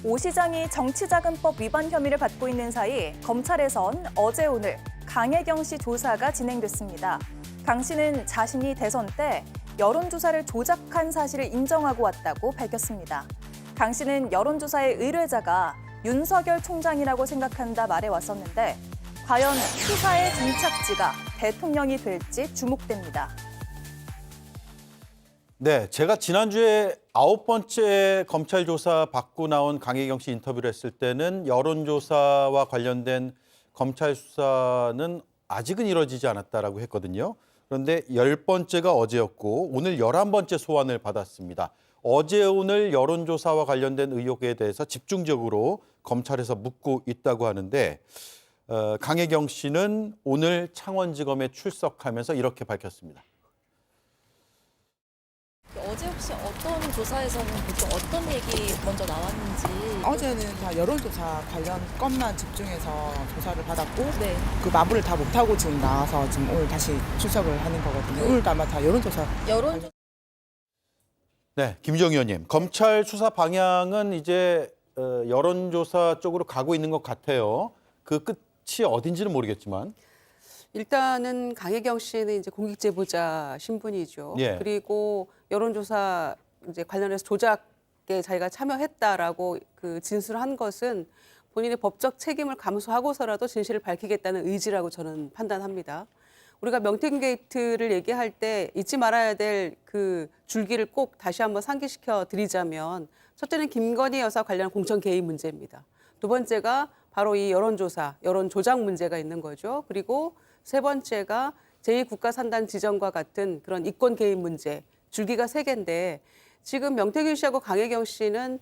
오 시장이 정치자금법 위반 혐의를 받고 있는 사이 검찰에선 어제 오늘 강혜경 씨 조사가 진행됐습니다. 강 씨는 자신이 대선 때 여론조사를 조작한 사실을 인정하고 왔다고 밝혔습니다. 강 씨는 여론조사의 의뢰자가 윤석열 총장이라고 생각한다 말해왔었는데 과연 수사의 종착지가 대통령이 될지 주목됩니다. 네, 제가 지난주에 9번째 검찰 조사 받고 나온 강혜경 씨 인터뷰를 했을 때는 여론조사와 관련된 검찰 수사는 아직은 이루어지지 않았다라고 했거든요. 그런데 10번째가 어제였고 오늘 11번째 소환을 받았습니다. 어제 오늘 여론조사와 관련된 의혹에 대해서 집중적으로 검찰에서 묻고 있다고 하는데 강혜경 씨는 오늘 창원지검에 출석하면서 이렇게 밝혔습니다. 어제 혹시 어떤 조사에서는 보통 어떤 얘기 먼저 나왔는지 어제는 다 여론조사 관련 건만 집중해서 조사를 받았고 네. 그 마무리를 다 못하고 지금 나와서 지금 오늘 다시 출석을 하는 거거든요. 오늘도 아마 다 여론조사. 네, 김정희 의원님. 검찰 수사 방향은 이제 여론조사 쪽으로 가고 있는 것 같아요. 그 끝이 어딘지는 모르겠지만. 일단은 강혜경 씨는 이제 공익 제보자 신분이죠. 예. 그리고 여론조사 이제 관련해서 조작에 자기가 참여했다라고 그 진술한 것은 본인의 법적 책임을 감수하고서라도 진실을 밝히겠다는 의지라고 저는 판단합니다. 우리가 명태균 게이트를 얘기할 때 잊지 말아야 될 그 줄기를 꼭 다시 한번 상기시켜 드리자면, 첫째는 김건희 여사 관련 공천 개입 문제입니다. 두 번째가 바로 이 여론조사, 여론 조작 문제가 있는 거죠. 그리고 세 번째가 제2국가산단 지정과 같은 그런 이권 개입 문제, 줄기가 세 개인데, 지금 명태균 씨하고 강혜경 씨는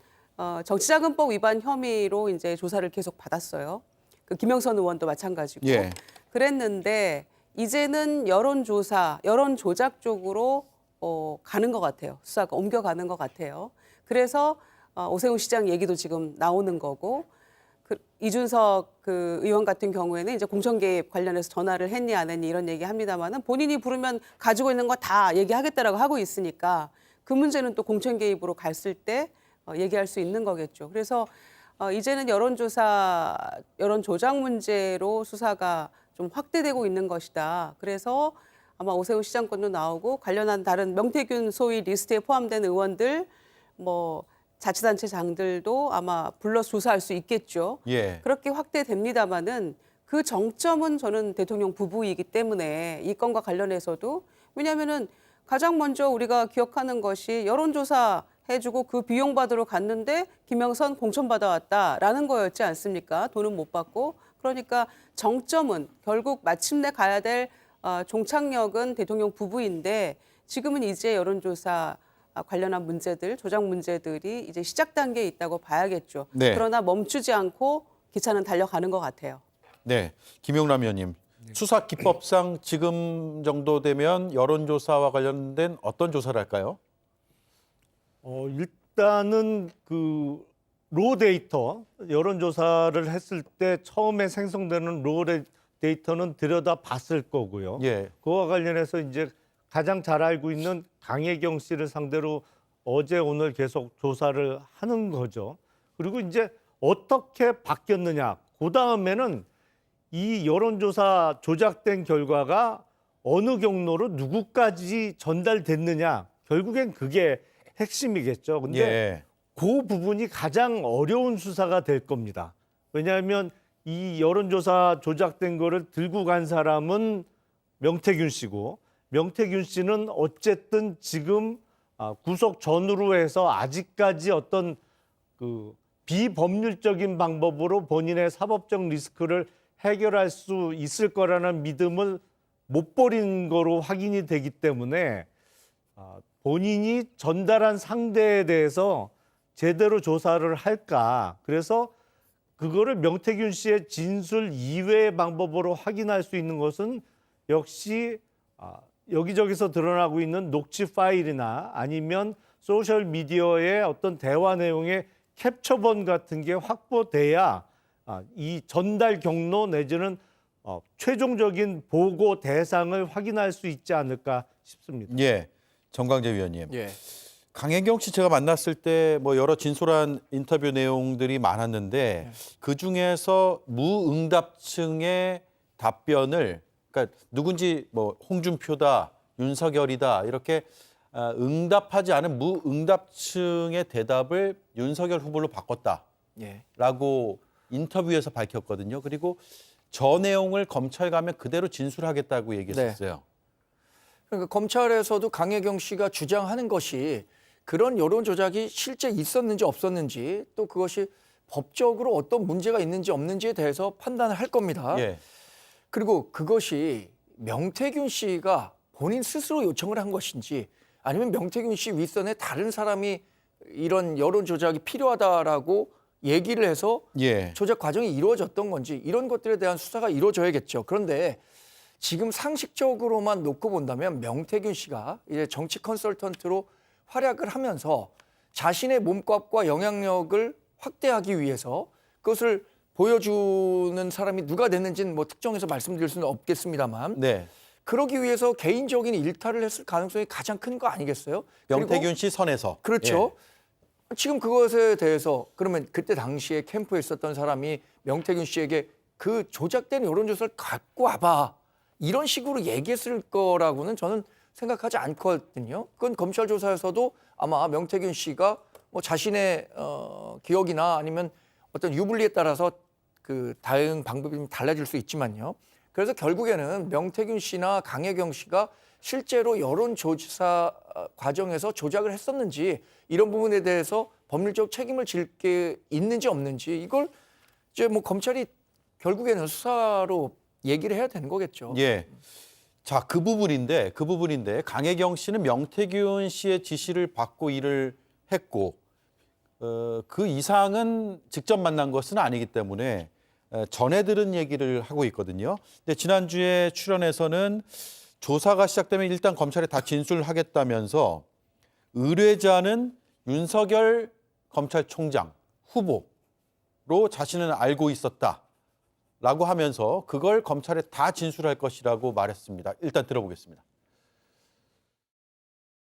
정치자금법 위반 혐의로 이제 조사를 계속 받았어요. 그 김영선 의원도 마찬가지고. 예. 그랬는데 이제는 여론조사, 여론조작 쪽으로 가는 것 같아요. 수사가 옮겨가는 것 같아요. 그래서 오세훈 시장 얘기도 지금 나오는 거고, 이준석 그 의원 같은 경우에는 이제 공천 개입 관련해서 전화를 했니 안 했니 이런 얘기 합니다만은, 본인이 부르면 가지고 있는 거 다 얘기하겠다라고 하고 있으니까 그 문제는 또 공천 개입으로 갔을 때 얘기할 수 있는 거겠죠. 그래서 이제는 여론조사, 여론 조작 문제로 수사가 좀 확대되고 있는 것이다. 그래서 아마 오세훈 시장권도 나오고 관련한 다른 명태균 소위 리스트에 포함된 의원들, 뭐 자치단체장들도 아마 불러서 조사할 수 있겠죠. 예. 그렇게 확대됩니다마는 그 정점은 저는 대통령 부부이기 때문에 이 건과 관련해서도, 왜냐하면은 가장 먼저 우리가 기억하는 것이 여론조사 해주고 그 비용 받으러 갔는데 김영선 공천 받아왔다라는 거였지 않습니까? 돈은 못 받고. 그러니까 정점은 결국 마침내 가야 될 종착역은 대통령 부부인데, 지금은 이제 여론조사 관련한 문제들, 조작 문제들이 이제 시작 단계에 있다고 봐야겠죠. 네. 그러나 멈추지 않고 기차는 달려가는 것 같아요. 네, 김용남 의원님. 수사 기법상 지금 정도 되면 여론조사와 관련된 어떤 조사를 할까요? 일단은 그 로 데이터, 여론조사를 했을 때 처음에 생성되는 로 데이터는 들여다 봤을 거고요. 예. 그와 관련해서 이제 가장 잘 알고 있는 강혜경 씨를 상대로 어제 오늘 계속 조사를 하는 거죠. 그리고 이제 어떻게 바뀌었느냐. 그 다음에는 이 여론조사 조작된 결과가 어느 경로로 누구까지 전달됐느냐. 결국엔 그게 핵심이겠죠. 근데 예. 그 부분이 가장 어려운 수사가 될 겁니다. 왜냐하면 이 여론조사 조작된 거를 들고 간 사람은 명태균 씨고, 명태균 씨는 어쨌든 지금 구속 전후로 해서 아직까지 어떤 그 비법률적인 방법으로 본인의 사법적 리스크를 해결할 수 있을 거라는 믿음을 못 버린 거로 확인이 되기 때문에 본인이 전달한 상대에 대해서 제대로 조사를 할까. 그래서 그거를 명태균 씨의 진술 이외의 방법으로 확인할 수 있는 것은 역시 여기저기서 드러나고 있는 녹취 파일이나 아니면 소셜 미디어의 어떤 대화 내용의 캡처본 같은 게 확보돼야 이 전달 경로 내지는 최종적인 보고 대상을 확인할 수 있지 않을까 싶습니다. 예, 정광재 위원님. 예. 강혜경 씨 제가 만났을 때 뭐 여러 진솔한 인터뷰 내용들이 많았는데 그 중에서 무응답층의 답변을, 그러니까 누군지 뭐 홍준표다, 윤석열이다 이렇게 응답하지 않은 무응답층의 대답을 윤석열 후보로 바꿨다라고 인터뷰에서 밝혔거든요. 그리고 저 내용을 검찰 가면 그대로 진술하겠다고 얘기했었어요. 네. 그러니까 검찰에서도 강혜경 씨가 주장하는 것이 그런 여론 조작이 실제 있었는지 없었는지, 또 그것이 법적으로 어떤 문제가 있는지 없는지에 대해서 판단을 할 겁니다. 예. 그리고 그것이 명태균 씨가 본인 스스로 요청을 한 것인지, 아니면 명태균 씨 윗선에 다른 사람이 이런 여론 조작이 필요하다라고 얘기를 해서 예. 조작 과정이 이루어졌던 건지, 이런 것들에 대한 수사가 이루어져야겠죠. 그런데 지금 상식적으로만 놓고 본다면 명태균 씨가 이제 정치 컨설턴트로 활약을 하면서 자신의 몸값과 영향력을 확대하기 위해서 그것을 보여주는 사람이 누가 됐는지는 뭐 특정해서 말씀드릴 수는 없겠습니다만, 네. 그러기 위해서 개인적인 일탈을 했을 가능성이 가장 큰 거 아니겠어요? 명태균 씨 선에서. 그렇죠. 지금 그것에 대해서 그러면 그때 당시에 캠프에 있었던 사람이 명태균 씨에게 그 조작된 여론조사를 갖고 와봐, 이런 식으로 얘기했을 거라고는 저는 생각하지 않거든요. 그건 검찰 조사에서도 아마 명태균 씨가 뭐 자신의 기억이나 아니면 어떤 유불리에 따라서 그 대응 방법이 좀 달라질 수 있지만요. 그래서 결국에는 명태균 씨나 강혜경 씨가 실제로 여론조사 과정에서 조작을 했었는지 이런 부분에 대해서 법률적 책임을 질 게 있는지 없는지 이걸 이제 뭐 검찰이 결국에는 수사로 얘기를 해야 되는 거겠죠. 예. 자, 그 부분인데 강혜경 씨는 명태균 씨의 지시를 받고 일을 했고 그 이상은 직접 만난 것은 아니기 때문에 전해 들은 얘기를 하고 있거든요. 근데 지난주에 출연해서는 조사가 시작되면 일단 검찰에 다 진술하겠다면서 의뢰자는 윤석열 검찰총장 후보로 자신은 알고 있었다라고 하면서 그걸 검찰에 다 진술할 것이라고 말했습니다. 일단 들어보겠습니다.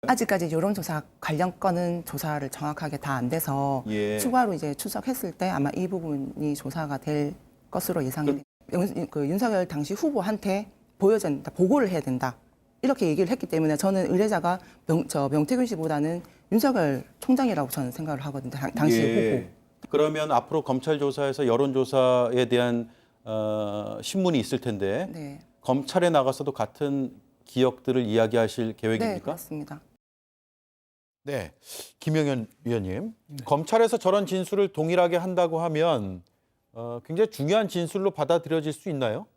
아직까지 여론조사 관련 건은 조사를 정확하게 다 안 돼서 예. 추가로 이제 추석했을 때 아마 이 부분이 조사가 될 것으로 예상이 됩니다. 그 윤석열 당시 후보한테 보여야 된다, 보고를 해야 된다 이렇게 얘기를 했기 때문에 저는 의뢰자가 명태균 씨보다는 윤석열 총장이라고 저는 생각을 하거든요. 당시 예. 후보. 그러면 앞으로 검찰 조사에서 여론조사에 대한 신문이 있을 텐데 네. 검찰에 나가서도 같은 기억들을 이야기하실 네, 계획입니까? 그렇습니다. 네, 김영현 위원님. 검찰에서 저런 진술을 동일하게 한다고 하면 굉장히 중요한 진술로 받아들여질 수 있나요?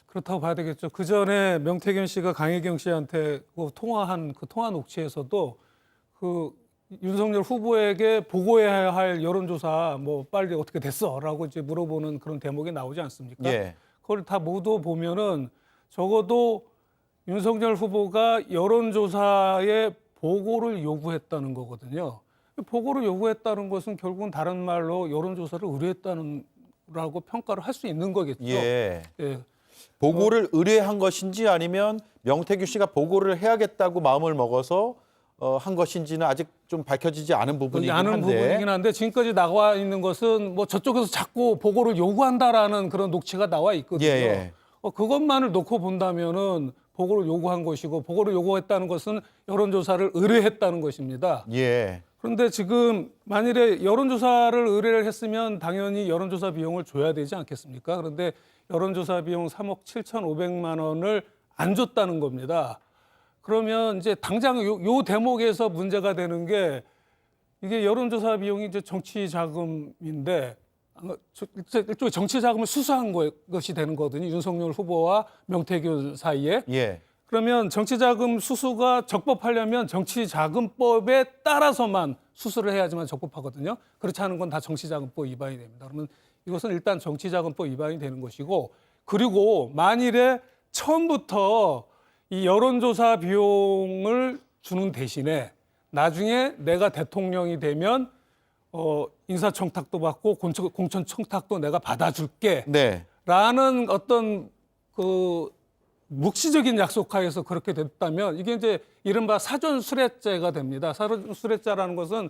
그렇다고 봐야 되겠죠. 그 전에 명태균 씨가 강혜경 씨한테 통화한 그 통화 녹취에서도 그 윤석열 후보에게 보고해야 할 여론조사 뭐 빨리 어떻게 됐어라고 이제 물어보는 그런 대목이 나오지 않습니까? 예. 그걸 다 모두 보면은 적어도 윤석열 후보가 여론조사에 보고를 요구했다는 거거든요. 보고를 요구했다는 것은 결국은 다른 말로 여론조사를 의뢰했다는라고 평가를 할 수 있는 거겠죠. 예. 예. 보고를 의뢰한 것인지 아니면 명태균 씨가 보고를 해야겠다고 마음을 먹어서 한 것인지는 아직 좀 밝혀지지 않은 부분이긴 않은 한데. 부분이긴 한데 지금까지 나와 있는 것은 뭐 저쪽에서 자꾸 보고를 요구한다라는 그런 녹취가 나와 있거든요. 예. 그것만을 놓고 본다면은 보고를 요구한 것이고 보고를 요구했다는 것은 여론조사를 의뢰했다는 것입니다. 예. 그런데 지금 만일에 여론조사를 의뢰를 했으면 당연히 여론조사 비용을 줘야 되지 않겠습니까? 그런데 여론조사 비용 3억 7,500만 원을 안 줬다는 겁니다. 그러면 이제 당장 요 대목에서 문제가 되는 게 이게 여론조사 비용이 이제 정치 자금인데 일종의 정치 자금을 수수한 것이 되는 거거든요. 윤석열 후보와 명태균 사이에. 예. 그러면 정치자금 수수가 적법하려면 정치자금법에 따라서만 수수를 해야지만 적법하거든요. 그렇지 않은 건 다 정치자금법 위반이 됩니다. 그러면 이것은 일단 정치자금법 위반이 되는 것이고, 그리고 만일에 처음부터 이 여론조사 비용을 주는 대신에 나중에 내가 대통령이 되면 인사청탁도 받고 공천청탁도 내가 받아줄게. 네. 라는 어떤 그 묵시적인 약속하에서 그렇게 됐다면 이게 이제 이른바 사전수뢰죄가 됩니다. 사전수뢰죄라는 것은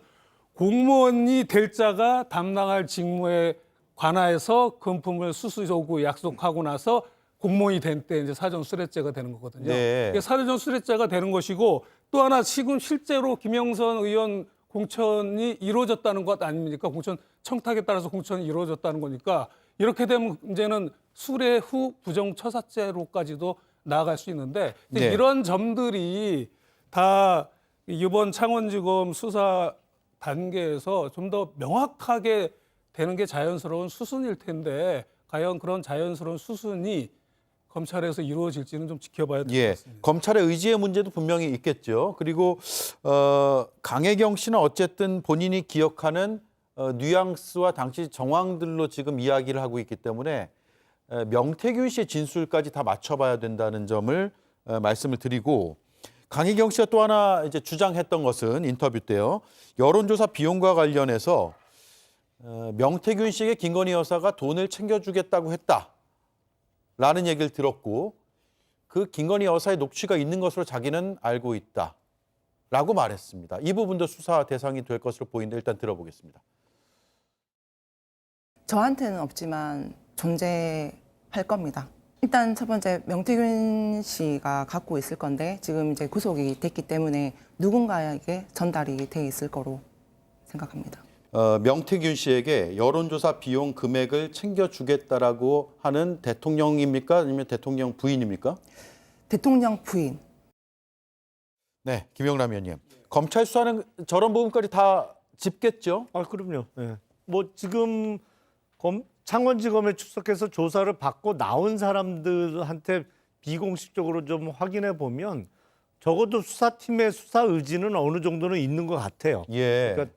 공무원이 될 자가 담당할 직무에 관하여서 금품을 수수 요구 약속하고 나서 공무원이 된 때 이제 사전수뢰죄가 되는 거거든요. 네. 이게 사전수뢰죄가 되는 것이고, 또 하나 지금 실제로 김영선 의원 공천이 이루어졌다는 것 아닙니까? 공천 청탁에 따라서 공천이 이루어졌다는 거니까 이렇게 되면 이제는 수뢰 후 부정처사죄로까지도 나아갈 수 있는데, 네. 이런 점들이 다 이번 창원지검 수사 단계에서 좀 더 명확하게 되는 게 자연스러운 수순일 텐데, 과연 그런 자연스러운 수순이 검찰에서 이루어질지는 좀 지켜봐야 될 것 예. 같습니다. 검찰의 의지의 문제도 분명히 있겠죠. 그리고 강혜경 씨는 어쨌든 본인이 기억하는 뉘앙스와 당시 정황들로 지금 이야기를 하고 있기 때문에 명태균 씨의 진술까지 다 맞춰봐야 된다는 점을 말씀을 드리고, 강혜경 씨가 또 하나 이제 주장했던 것은 인터뷰 때요, 여론조사 비용과 관련해서 명태균 씨에게 김건희 여사가 돈을 챙겨주겠다고 했다라는 얘기를 들었고, 그 김건희 여사의 녹취가 있는 것으로 자기는 알고 있다라고 말했습니다. 이 부분도 수사 대상이 될 것으로 보이는데 일단 들어보겠습니다. 저한테는 없지만 존재할 겁니다. 일단 첫 번째 명태균 씨가 갖고 있을 건데 지금 이제 구속이 됐기 때문에 누군가에게 전달이 돼 있을 거로 생각합니다. 명태균 씨에게 여론조사 비용 금액을 챙겨주겠다라고 하는 대통령입니까? 아니면 대통령 부인입니까? 대통령 부인. 네, 김영남 의원님. 검찰 수사는 저런 부분까지 다 짚겠죠? 아, 그럼요. 예. 뭐 지금 창원지검에 출석해서 조사를 받고 나온 사람들한테 비공식적으로 좀 확인해 보면 적어도 수사팀의 수사 의지는 어느 정도는 있는 것 같아요. 예. 그러니까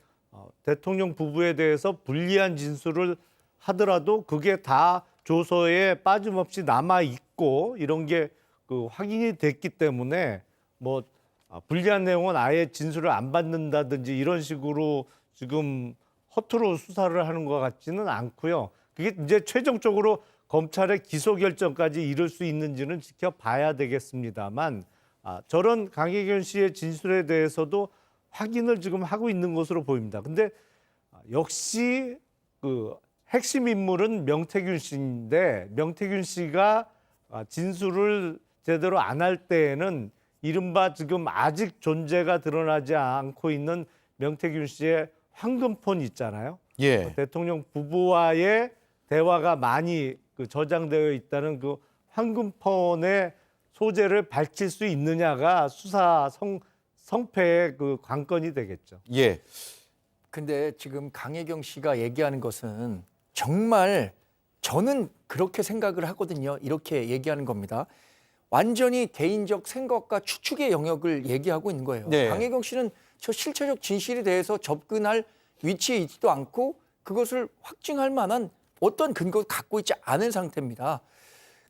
대통령 부부에 대해서 불리한 진술을 하더라도 그게 다 조서에 빠짐없이 남아 있고 이런 게 그 확인이 됐기 때문에 뭐 불리한 내용은 아예 진술을 안 받는다든지 이런 식으로 지금 허투루 수사를 하는 것 같지는 않고요. 그게 이제 최종적으로 검찰의 기소 결정까지 이룰 수 있는지는 지켜봐야 되겠습니다만 저런 강혜경 씨의 진술에 대해서도 확인을 지금 하고 있는 것으로 보입니다. 근데 역시 그 핵심 인물은 명태균 씨인데 명태균 씨가 진술을 제대로 안 할 때에는 이른바 지금 아직 존재가 드러나지 않고 있는 명태균 씨의 황금폰 있잖아요. 예. 대통령 부부와의 대화가 많이 저장되어 있다는 그 황금폰의 소재를 밝힐 수 있느냐가 수사 성패의 그 관건이 되겠죠. 예. 근데 지금 강혜경 씨가 얘기하는 것은 정말 저는 그렇게 생각을 하거든요. 이렇게 얘기하는 겁니다. 완전히 개인적 생각과 추측의 영역을 얘기하고 있는 거예요. 네. 강혜경 씨는 저 실체적 진실에 대해서 접근할 위치에 있지도 않고 그것을 확증할 만한 어떤 근거를 갖고 있지 않은 상태입니다.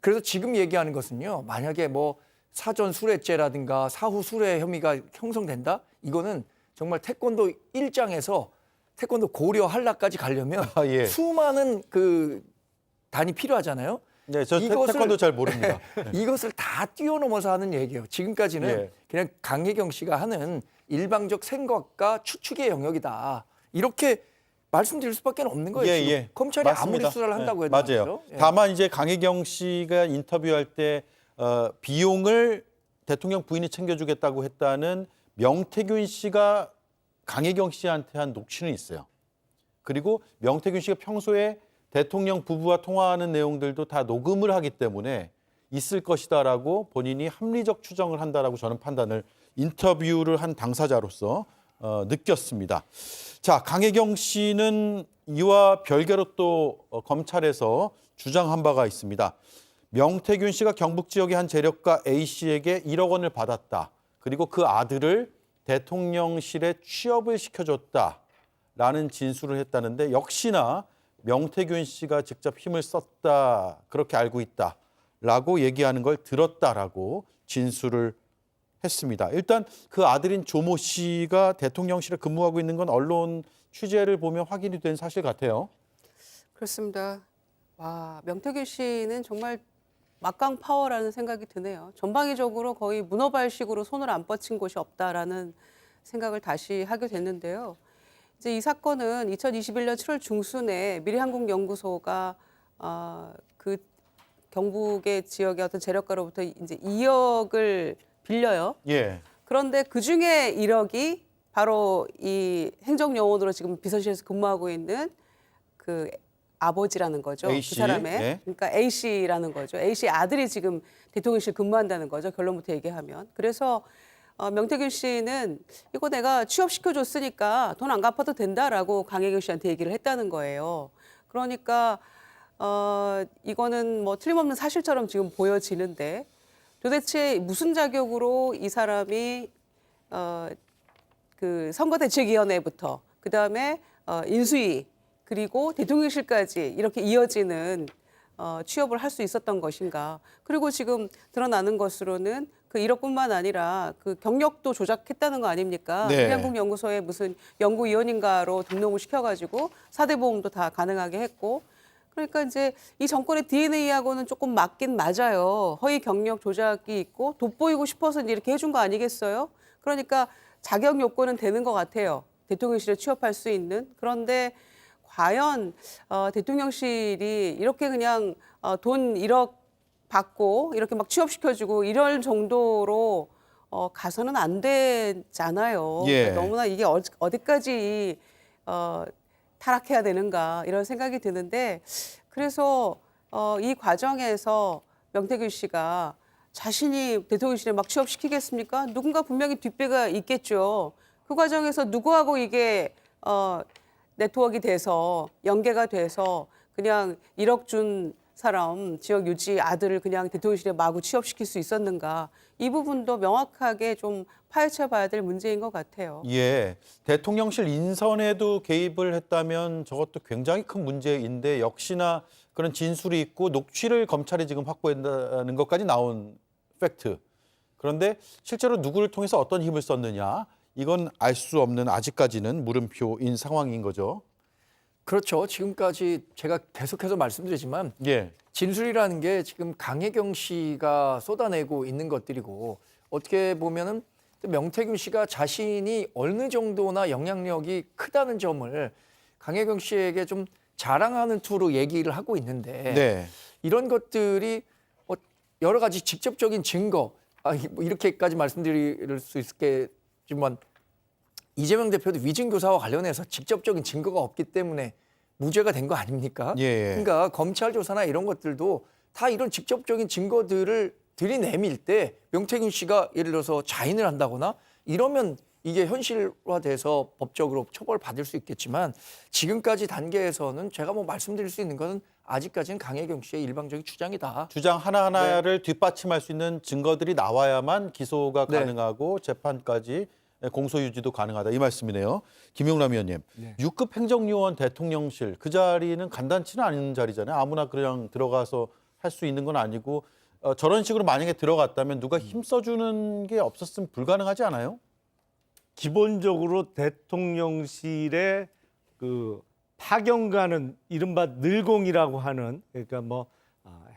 그래서 지금 얘기하는 것은요. 만약에 뭐 사전 수뢰죄라든가 사후 수뢰 혐의가 형성된다? 이거는 정말 태권도 1장에서 태권도 고려 한라까지 가려면 예. 수많은 그 단이 필요하잖아요. 네, 저 태권도 잘 모릅니다. 이것을 다 뛰어넘어서 하는 얘기예요. 지금까지는 예. 그냥 강혜경 씨가 하는 일방적 생각과 추측의 영역이다. 이렇게 말씀드릴 수밖에 없는 거예요. 지금. 검찰이 맞습니다. 아무리 수사를 한다고 해도 맞아요. 말이죠. 예. 다만 이제 강혜경 씨가 인터뷰할 때 비용을 대통령 부인이 챙겨주겠다고 했다는 명태균 씨가 강혜경 씨한테 한 녹취는 있어요. 그리고 명태균 씨가 평소에 대통령 부부와 통화하는 내용들도 다 녹음을 하기 때문에 있을 것이다라고 본인이 합리적 추정을 한다라고 저는 판단을 인터뷰를 한 당사자로서 느꼈습니다. 자, 강혜경 씨는 이와 별개로 또 검찰에서 주장한 바가 있습니다. 명태균 씨가 경북 지역의 한 재력가 A 씨에게 1억 원을 받았다. 그리고 그 아들을 대통령실에 취업을 시켜줬다라는 진술을 했다는데 역시나 명태균 씨가 직접 힘을 썼다, 그렇게 알고 있다라고 얘기하는 걸 들었다라고 진술을 했습니다. 일단 그 아들인 조모 씨가 대통령실에 근무하고 있는 건 언론 취재를 보면 확인이 된 사실 같아요. 그렇습니다. 와, 명태균 씨는 정말 막강 파워라는 생각이 드네요. 전방위적으로 거의 문어발식으로 손을 안 뻗친 곳이 없다라는 생각을 다시 하게 됐는데요. 이제 이 사건은 2021년 7월 중순에 미래한국연구소가 그 경북의 지역의 어떤 재력가로부터 이제 2억을 빌려요. 예. 그런데 그 중에 1억이 바로 이 행정요원으로 지금 비서실에서 근무하고 있는 그 아버지라는 거죠. A 그 씨. 사람의. 네. 그러니까 A 씨라는 거죠. A 씨 아들이 지금 대통령실 근무한다는 거죠. 결론부터 얘기하면. 그래서 명태균 씨는 이거 내가 취업시켜줬으니까 돈 안 갚아도 된다라고 강혜경 씨한테 얘기를 했다는 거예요. 그러니까 이거는 뭐 틀림없는 사실처럼 지금 보여지는데 도대체 무슨 자격으로 이 사람이 그 선거대책위원회부터 그다음에 인수위 그리고 대통령실까지 이렇게 이어지는 취업을 할 수 있었던 것인가. 그리고 지금 드러나는 것으로는 그 1억뿐만 아니라 그 경력도 조작했다는 거 아닙니까? 네. 미래한국연구소에 무슨 연구위원인가로 등록을 시켜가지고 4대 보험도 다 가능하게 했고 그러니까 이제 이 정권의 DNA하고는 조금 맞긴 맞아요. 허위 경력 조작이 있고 돋보이고 싶어서 이렇게 해준 거 아니겠어요? 그러니까 자격 요건은 되는 것 같아요. 대통령실에 취업할 수 있는. 그런데 과연 대통령실이 이렇게 그냥 돈 1억 받고 이렇게 막 취업시켜주고 이럴 정도로 가서는 안 되잖아요. 예. 너무나 이게 어디까지 타락해야 되는가 이런 생각이 드는데 그래서 이 과정에서 명태균 씨가 자신이 대통령실에 막 취업시키겠습니까? 누군가 분명히 뒷배가 있겠죠. 그 과정에서 누구하고 이게 네트워크가 돼서 연계가 돼서 그냥 1억 준 사람 지역 유지 아들을 그냥 대통령실에 마구 취업시킬 수 있었는가 이 부분도 명확하게 좀 파헤쳐 봐야 될 문제인 것 같아요. 예, 대통령실 인선에도 개입을 했다면 저것도 굉장히 큰 문제인데 역시나 그런 진술이 있고 녹취를 검찰이 지금 확보한다는 것까지 나온 팩트. 그런데 실제로 누구를 통해서 어떤 힘을 썼느냐 이건 알 수 없는 아직까지는 물음표인 상황인 거죠. 그렇죠. 지금까지 제가 계속해서 말씀드리지만 예, 진술이라는 게 지금 강혜경 씨가 쏟아내고 있는 것들이고 어떻게 보면은 명태균 씨가 자신이 어느 정도나 영향력이 크다는 점을 강혜경 씨에게 좀 자랑하는 투로 얘기를 하고 있는데 네, 이런 것들이 여러 가지 직접적인 증거 뭐 이렇게까지 말씀드릴 수 있겠지만 이재명 대표도 위증교사와 관련해서 직접적인 증거가 없기 때문에 무죄가 된 거 아닙니까? 예. 그러니까 검찰 조사나 이런 것들도 다 이런 직접적인 증거들을 들이내밀 때 명태균 씨가 예를 들어서 자인을 한다거나 이러면 이게 현실화돼서 법적으로 처벌받을 수 있겠지만 지금까지 단계에서는 제가 뭐 말씀드릴 수 있는 것은 아직까지는 강혜경 씨의 일방적인 주장이다. 주장 하나하나를 뒷받침할 수 있는 증거들이 나와야만 기소가 네. 가능하고 재판까지 공소유지도 가능하다 이 말씀이네요. 김용남 의원님, 6급 행정요원 대통령실 그 자리는 간단치는 않은 자리잖아요. 아무나 그냥 들어가서 할 수 있는 건 아니고 저런 식으로 만약에 들어갔다면 누가 힘써주는 게 없었으면 불가능하지 않아요? 기본적으로 대통령실에 그 파견가는 이른바 늘공이라고 하는 그러니까 뭐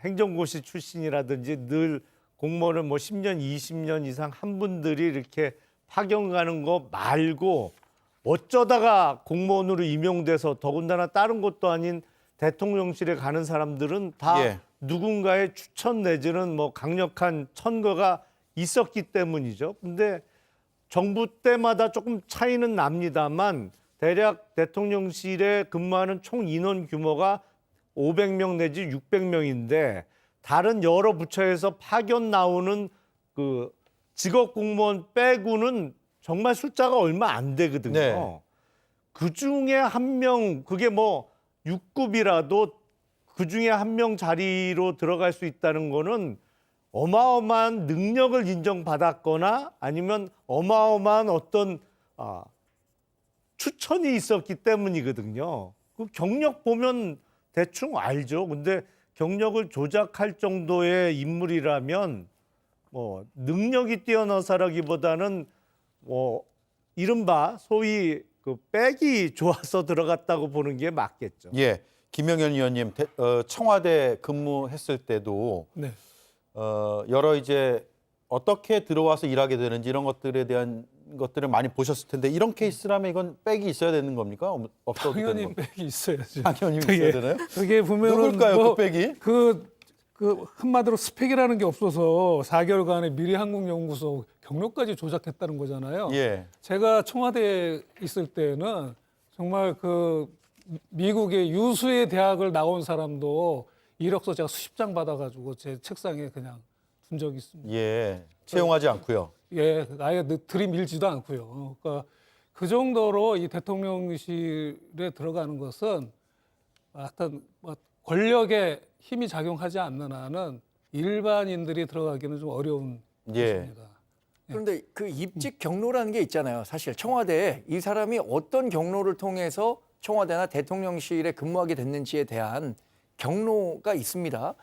행정고시 출신이라든지 늘 공무원을 뭐 10년, 20년 이상 한 분들이 이렇게 파견 가는 거 말고 어쩌다가 공무원으로 임용돼서 더군다나 다른 곳도 아닌 대통령실에 가는 사람들은 다 예. 누군가의 추천 내지는 뭐 강력한 천거가 있었기 때문이죠. 근데 정부 때마다 조금 차이는 납니다만 대략 대통령실에 근무하는 총 인원 규모가 500명 내지 600명인데 다른 여러 부처에서 파견 나오는 그 직업 공무원 빼고는 정말 숫자가 얼마 안 되거든요. 네. 그 중에 한 명, 그게 뭐 6급이라도 그 중에 한 명 자리로 들어갈 수 있다는 거는 어마어마한 능력을 인정받았거나 아니면 어마어마한 어떤 추천이 있었기 때문이거든요. 그 경력 보면 대충 알죠. 근데 경력을 조작할 정도의 인물이라면 뭐 능력이 뛰어나서라기보다는 뭐 이른바 소위 그 백이 좋아서 들어갔다고 보는 게 맞겠죠. 예, 김영현 의원님 청와대 근무했을 때도 네. 여러 이제 어떻게 들어와서 일하게 되는지 이런 것들에 대한 것들을 많이 보셨을 텐데 이런 케이스라면 이건 백이 있어야 되는 겁니까? 없어도 되는 당연히 겁니까? 백이 있어야죠. 당연히 있어야 되나요? 그게 보면은 누굴까요, 뭐 그 백이? 그 한마디로 스펙이라는 게 없어서 4개월간의 미래한국연구소 경력까지 조작했다는 거잖아요. 예. 제가 청와대에 있을 때는 정말 그 미국의 유수의 대학을 나온 사람도 이력서 제가 수십 장 받아가지고 제 책상에 그냥 둔 적이 있습니다. 예. 채용하지 않고요. 예, 아예 들이밀지도 않고요. 그러니까 그 정도로 이 대통령실에 들어가는 것은 어떤 권력의 힘이 작용하지 않는 한은 일반인들이 들어가기는 좀 어려운 예. 것입니다. 그런데 그 입직 경로라는 게 있잖아요. 사실 청와대에 이 사람이 어떤 경로를 통해서 청와대나 대통령실에 근무하게 됐는지에 대한 경로가 있습니다.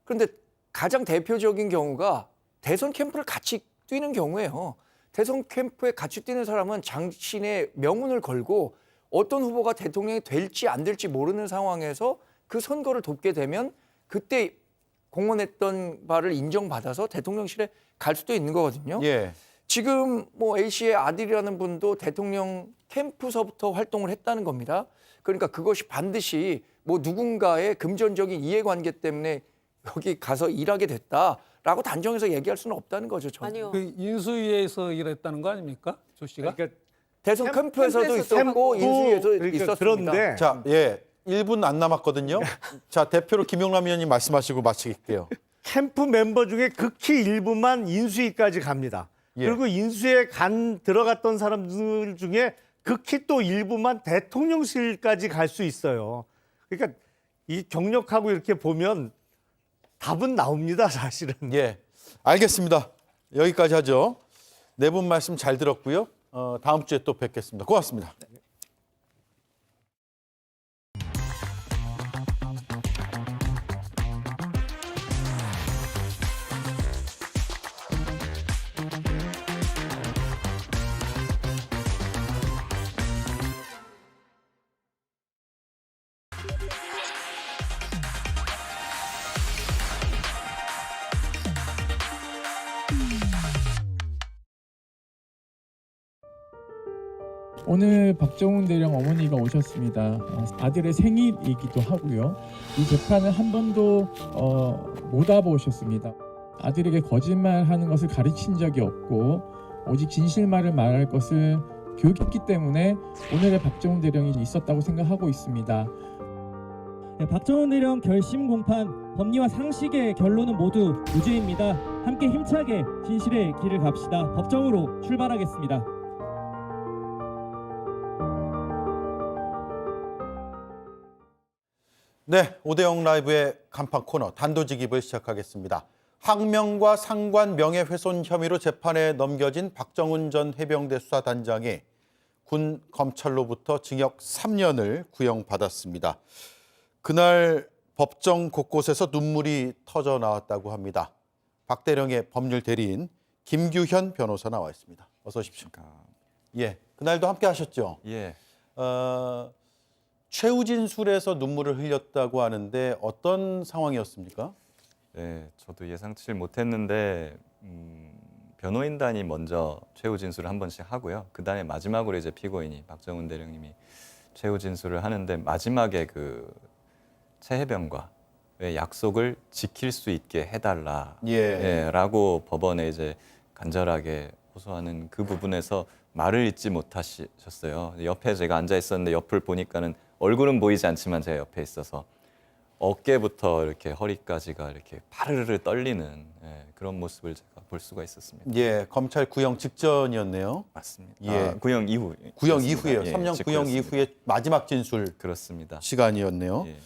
그런데 가장 대표적인 경우가 대선 캠프를 같이 뛰는 경우예요. 대선 캠프에 같이 뛰는 사람은 자신의 명운을 걸고 어떤 후보가 대통령이 될지 안 될지 모르는 상황에서 그 선거를 돕게 되면 그때 공헌했던 바를 인정받아서 대통령실에 갈 수도 있는 거거든요. 예. 지금 뭐 A 씨의 아들이라는 분도 대통령 캠프서부터 활동을 했다는 겁니다. 그러니까 그것이 반드시 뭐 누군가의 금전적인 이해관계 때문에 여기 가서 일하게 됐다라고 단정해서 얘기할 수는 없다는 거죠. 저는. 아니요. 그 인수위에서 일했다는 거 아닙니까, 조 씨가? 그러니까 대선 캠프에서도 있었고 인수위에서 그러니까 있었습니다. 그런데 자, 예. 1분 안 남았거든요. 자, 대표로 김용남 위원님 말씀하시고 마치게요. 캠프 멤버 중에 극히 일부만 인수위까지 갑니다. 예. 그리고 인수위에 들어갔던 사람들 중에 극히 또 일부만 대통령실까지 갈 수 있어요. 그러니까 이 경력하고 이렇게 보면 답은 나옵니다, 사실은. 예. 알겠습니다. 여기까지 하죠. 네 분 말씀 잘 들었고요. 다음 주에 또 뵙겠습니다. 고맙습니다. 오늘 박정훈 대령 어머니가 오셨습니다. 아들의 생일이기도 하고요. 이 재판을 한 번도 못 와보셨습니다. 아들에게 거짓말하는 것을 가르친 적이 없고 오직 진실만을 말할 것을 교육했기 때문에 오늘의 박정훈 대령이 있었다고 생각하고 있습니다. 박정훈 대령 결심 공판 법리와 상식의 결론은 모두 무죄입니다. 함께 힘차게 진실의 길을 갑시다. 법정으로 출발하겠습니다. 네, 오대영 라이브의 간판 코너 단도직입을 시작하겠습니다. 항명과 상관 명예훼손 혐의로 재판에 넘겨진 박정훈 전 해병대 수사단장이 군 검찰로부터 징역 3년을 구형받았습니다. 그날 법정 곳곳에서 눈물이 터져 나왔다고 합니다. 박 대령의 법률 대리인 김규현 변호사 나와 있습니다. 어서 오십시오. 예, 그날도 함께 하셨죠? 예. 최우진술에서 눈물을 흘렸다고 하는데 어떤 상황이었습니까? 네, 저도 예상치 못했는데 변호인단이 먼저 최후 진술을 한 번씩 하고요. 그다음에 마지막으로 이제 피고인이 박정훈 대령님이 최후 진술을 하는데 마지막에 그 최해병과의 약속을 지킬 수 있게 해달라라고 법원에 이제 간절하게 호소하는 그 부분에서 말을 잇지 못하셨어요. 옆에 제가 앉아 있었는데 옆을 보니까는 얼굴은 보이지 않지만 제가 옆에 있어서 어깨부터 이렇게 허리까지가 이렇게 파르르 떨리는 그런 모습을 제가 볼 수가 있었습니다. 예, 검찰 구형 직전이었네요. 맞습니다. 예, 구형 이후. 구형 이후에요. 예, 3년 구형 직후였습니다. 이후에 마지막 진술 그렇습니다. 시간이었네요. 예.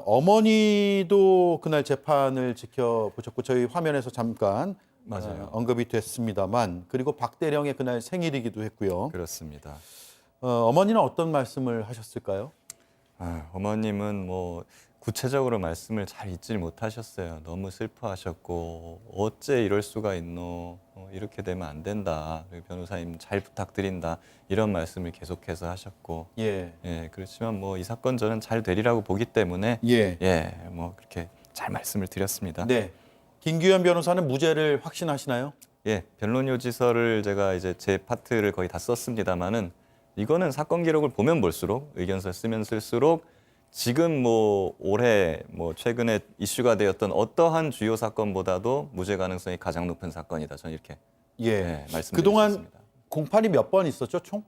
어머니도 그날 재판을 지켜보셨고 저희 화면에서 잠깐 맞아요. 언급이 됐습니다만 그리고 박 대령의 그날 생일이기도 했고요. 그렇습니다. 어머니는 어떤 말씀을 하셨을까요? 어머님은 뭐 구체적으로 말씀을 잘 잊질 못하셨어요. 너무 슬퍼하셨고 어째 이럴 수가 있노, 이렇게 되면 안 된다, 변호사님 잘 부탁드린다, 이런 말씀을 계속해서 하셨고 예, 그렇지만 뭐 이 사건 저는 잘 되리라고 보기 때문에 뭐 그렇게 잘 말씀을 드렸습니다. 네, 김규현 변호사는 무죄를 확신하시나요? 예, 변론 요지서를 제가 이제 제 파트를 거의 다 썼습니다만은 이거는 사건 기록을 보면 볼수록 의견서 쓰면 쓸수록 지금 뭐 올해 뭐 최근에 이슈가 되었던 어떠한 주요 사건보다도 무죄 가능성이 가장 높은 사건이다. 저는 이렇게 말씀드리겠습니다. 그동안 공판이 몇 번 있었죠, 총?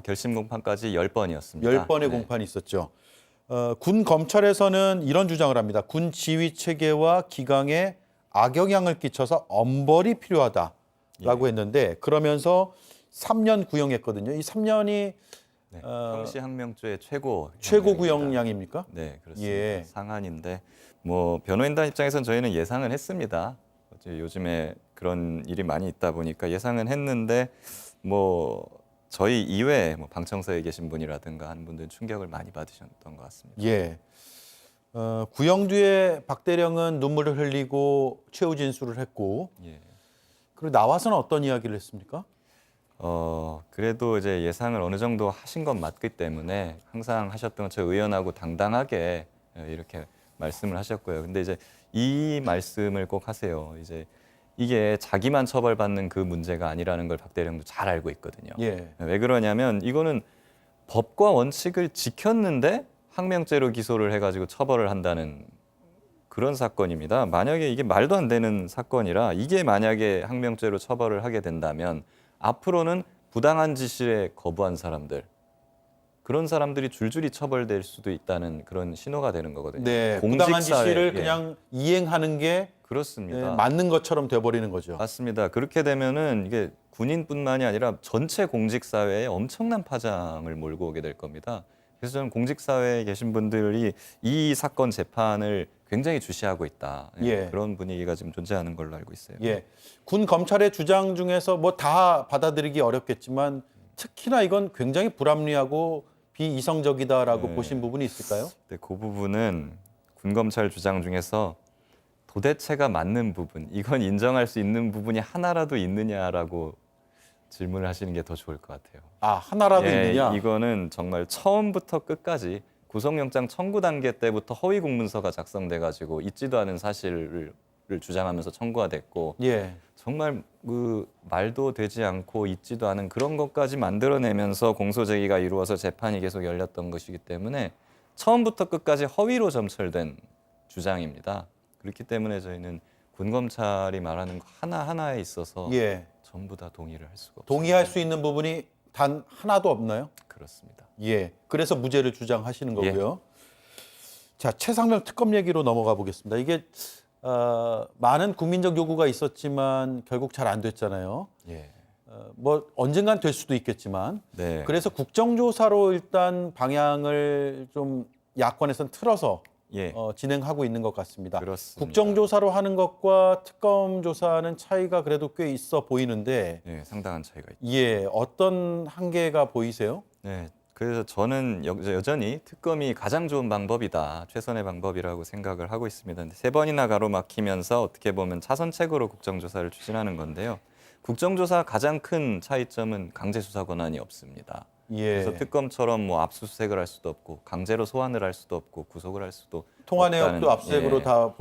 결심 공판까지 10번이었습니다. 10번의 공판이 있었죠. 군 검찰에서는 이런 주장을 합니다. 군 지휘 체계와 기강에 악영향을 끼쳐서 엄벌이 필요하다라고 했는데 그러면서 3년 구형했거든요. 이 3년이 형시항명죄의 최고 구형량입니까? 네, 그렇습니다. 예. 상한인데 뭐 변호인단 입장에서는 저희는 예상은 했습니다. 요즘에 그런 일이 많이 있다 보니까 예상은 했는데 뭐 저희 이외에 뭐 방청석에 계신 분이라든가 하는 분들은 충격을 많이 받으셨던 것 같습니다. 예. 구형 뒤에 박 대령은 눈물을 흘리고 최후 진술을 했고 그리고 나와서는 어떤 이야기를 했습니까? 그래도 이제 예상을 어느 정도 하신 건 맞기 때문에 항상 하셨던 것처럼 의연하고 당당하게 이렇게 말씀을 하셨고요. 근데 이제 이 말씀을 꼭 하세요. 이제 이게 자기만 처벌받는 그 문제가 아니라는 걸 박 대령도 잘 알고 있거든요. 왜 그러냐면 이거는 법과 원칙을 지켰는데 항명죄로 기소를 해가지고 처벌을 한다는 그런 사건입니다. 만약에 이게 말도 안 되는 사건이라 이게 만약에 항명죄로 처벌을 하게 된다면 앞으로는 부당한 지시에 거부한 사람들, 그런 사람들이 줄줄이 처벌될 수도 있다는 그런 신호가 되는 거거든요. 네, 부당한 지시를 예. 그냥 이행하는 게 그렇습니다. 맞는 것처럼 돼버리는 거죠. 맞습니다. 그렇게 되면은 이게 군인뿐만이 아니라 전체 공직사회에 엄청난 파장을 몰고 오게 될 겁니다. 그래서 저는 공직사회에 계신 분들이 이 사건 재판을 굉장히 주시하고 있다. 예. 그런 분위기가 지금 존재하는 걸로 알고 있어요. 예, 군 검찰의 주장 중에서 뭐 다 받아들이기 어렵겠지만 특히나 이건 굉장히 불합리하고 비이성적이다라고 네. 보신 부분이 있을까요? 네, 그 부분은 군 검찰 주장 중에서 도대체가 맞는 부분, 이건 인정할 수 있는 부분이 하나라도 있느냐라고 질문을 하시는 게 더 좋을 것 같아요. 아, 하나라도 예, 있느냐? 이거는 정말 처음부터 끝까지 구속영장 청구 단계 때부터 허위 공문서가 작성돼가지고 있지도 않은 사실을 주장하면서 청구가 됐고 예. 정말 그 말도 되지 않고 있지도 않은 그런 것까지 만들어내면서 공소 제기가 이루어서 재판이 계속 열렸던 것이기 때문에 처음부터 끝까지 허위로 점철된 주장입니다. 그렇기 때문에 저희는 군 검찰이 말하는 거 하나하나에 있어서 예. 전부 다 동의를 할 수가 없습니다. 동의할 수 있는 부분이 단 하나도 없나요? 그렇습니다. 예. 그래서 무죄를 주장하시는 예. 거고요. 자, 최상병 특검 얘기로 넘어가 보겠습니다. 이게 많은 국민적 요구가 있었지만 결국 잘 안 됐잖아요. 예. 뭐 언젠간 될 수도 있겠지만 네. 그래서 국정조사로 일단 방향을 좀 야권에서는 틀어서 예. 진행하고 있는 것 같습니다. 그렇습니다. 국정조사로 하는 것과 특검 조사는 차이가 그래도 꽤 있어 보이는데 네, 상당한 차이가 있죠. 예, 어떤 한계가 보이세요? 네, 그래서 저는 여전히 특검이 가장 좋은 방법이다, 최선의 방법이라고 생각을 하고 있습니다. 근데 3번이나 가로막히면서 어떻게 보면 차선책으로 국정조사를 추진하는 건데요. 국정조사 가장 큰 차이점은 강제 수사 권한이 없습니다. 예. 그래서 특검처럼 뭐 압수수색을 할 수도 없고 강제로 소환을 할 수도 없고 구속을 할 수도 통화 없다는, 내역도 압수색으로 예. 다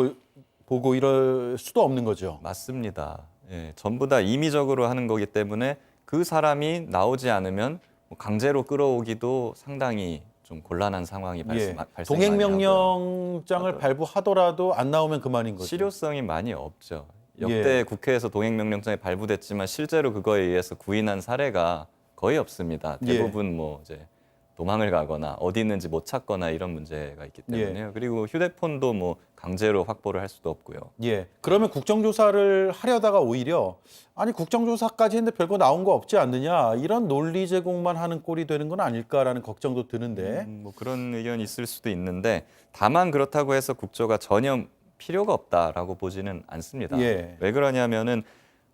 보고 이럴 수도 없는 거죠. 맞습니다. 예, 전부 다 임의적으로 하는 거기 때문에 그 사람이 나오지 않으면 뭐 강제로 끌어오기도 상당히 좀 곤란한 상황이 예. 발생이 동행명령장을 많이 하고요. 발부하더라도 안 나오면 그만인 거죠. 실효성이 많이 없죠. 역대 예. 국회에서 동행명령장이 발부됐지만 실제로 그거에 의해서 구인한 사례가 거의 없습니다. 대부분 뭐 이제 도망을 가거나 어디 있는지 못 찾거나 이런 문제가 있기 때문에요. 그리고 휴대폰도 뭐 강제로 확보를 할 수도 없고요. 예. 그러면 국정조사를 하려다가 오히려 아니 국정조사까지 했는데 별거 나온 거 없지 않느냐 이런 논리 제공만 하는 꼴이 되는 건 아닐까라는 걱정도 드는데. 뭐 그런 의견이 있을 수도 있는데 다만 그렇다고 해서 국조가 전혀 필요가 없다라고 보지는 않습니다. 예. 왜 그러냐면은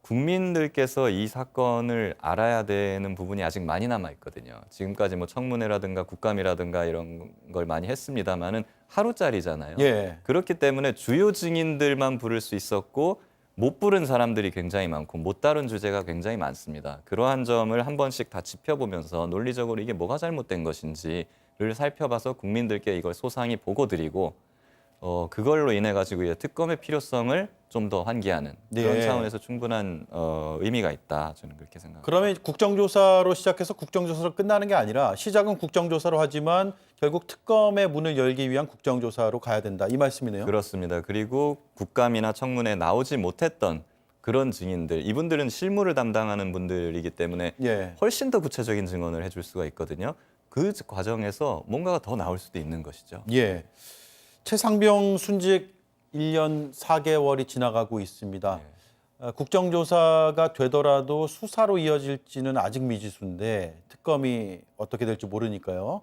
국민들께서 이 사건을 알아야 되는 부분이 아직 많이 남아 있거든요. 지금까지 뭐 청문회라든가 국감이라든가 이런 걸 많이 했습니다만은 하루짜리잖아요. 예. 그렇기 때문에 주요 증인들만 부를 수 있었고 못 부른 사람들이 굉장히 많고 못 다룬 주제가 굉장히 많습니다. 그러한 점을 한 번씩 다 짚어보면서 논리적으로 이게 뭐가 잘못된 것인지를 살펴봐서 국민들께 이걸 소상히 보고드리고 그걸로 인해 가지고 특검의 필요성을 좀 더 환기하는 그런 네. 차원에서 충분한 의미가 있다. 저는 그렇게 생각합니다. 그러면 국정조사로 시작해서 국정조사로 끝나는 게 아니라 시작은 국정조사로 하지만 결국 특검의 문을 열기 위한 국정조사로 가야 된다. 이 말씀이네요. 그렇습니다. 그리고 국감이나 청문회에 나오지 못했던 그런 증인들, 이분들은 실무를 담당하는 분들이기 때문에 예. 훨씬 더 구체적인 증언을 해줄 수가 있거든요. 그 과정에서 뭔가가 더 나올 수도 있는 것이죠. 예. 최상병 순직 1년 4개월이 지나가고 있습니다. 국정조사가 되더라도 수사로 이어질지는 아직 미지수인데 특검이 어떻게 될지 모르니까요.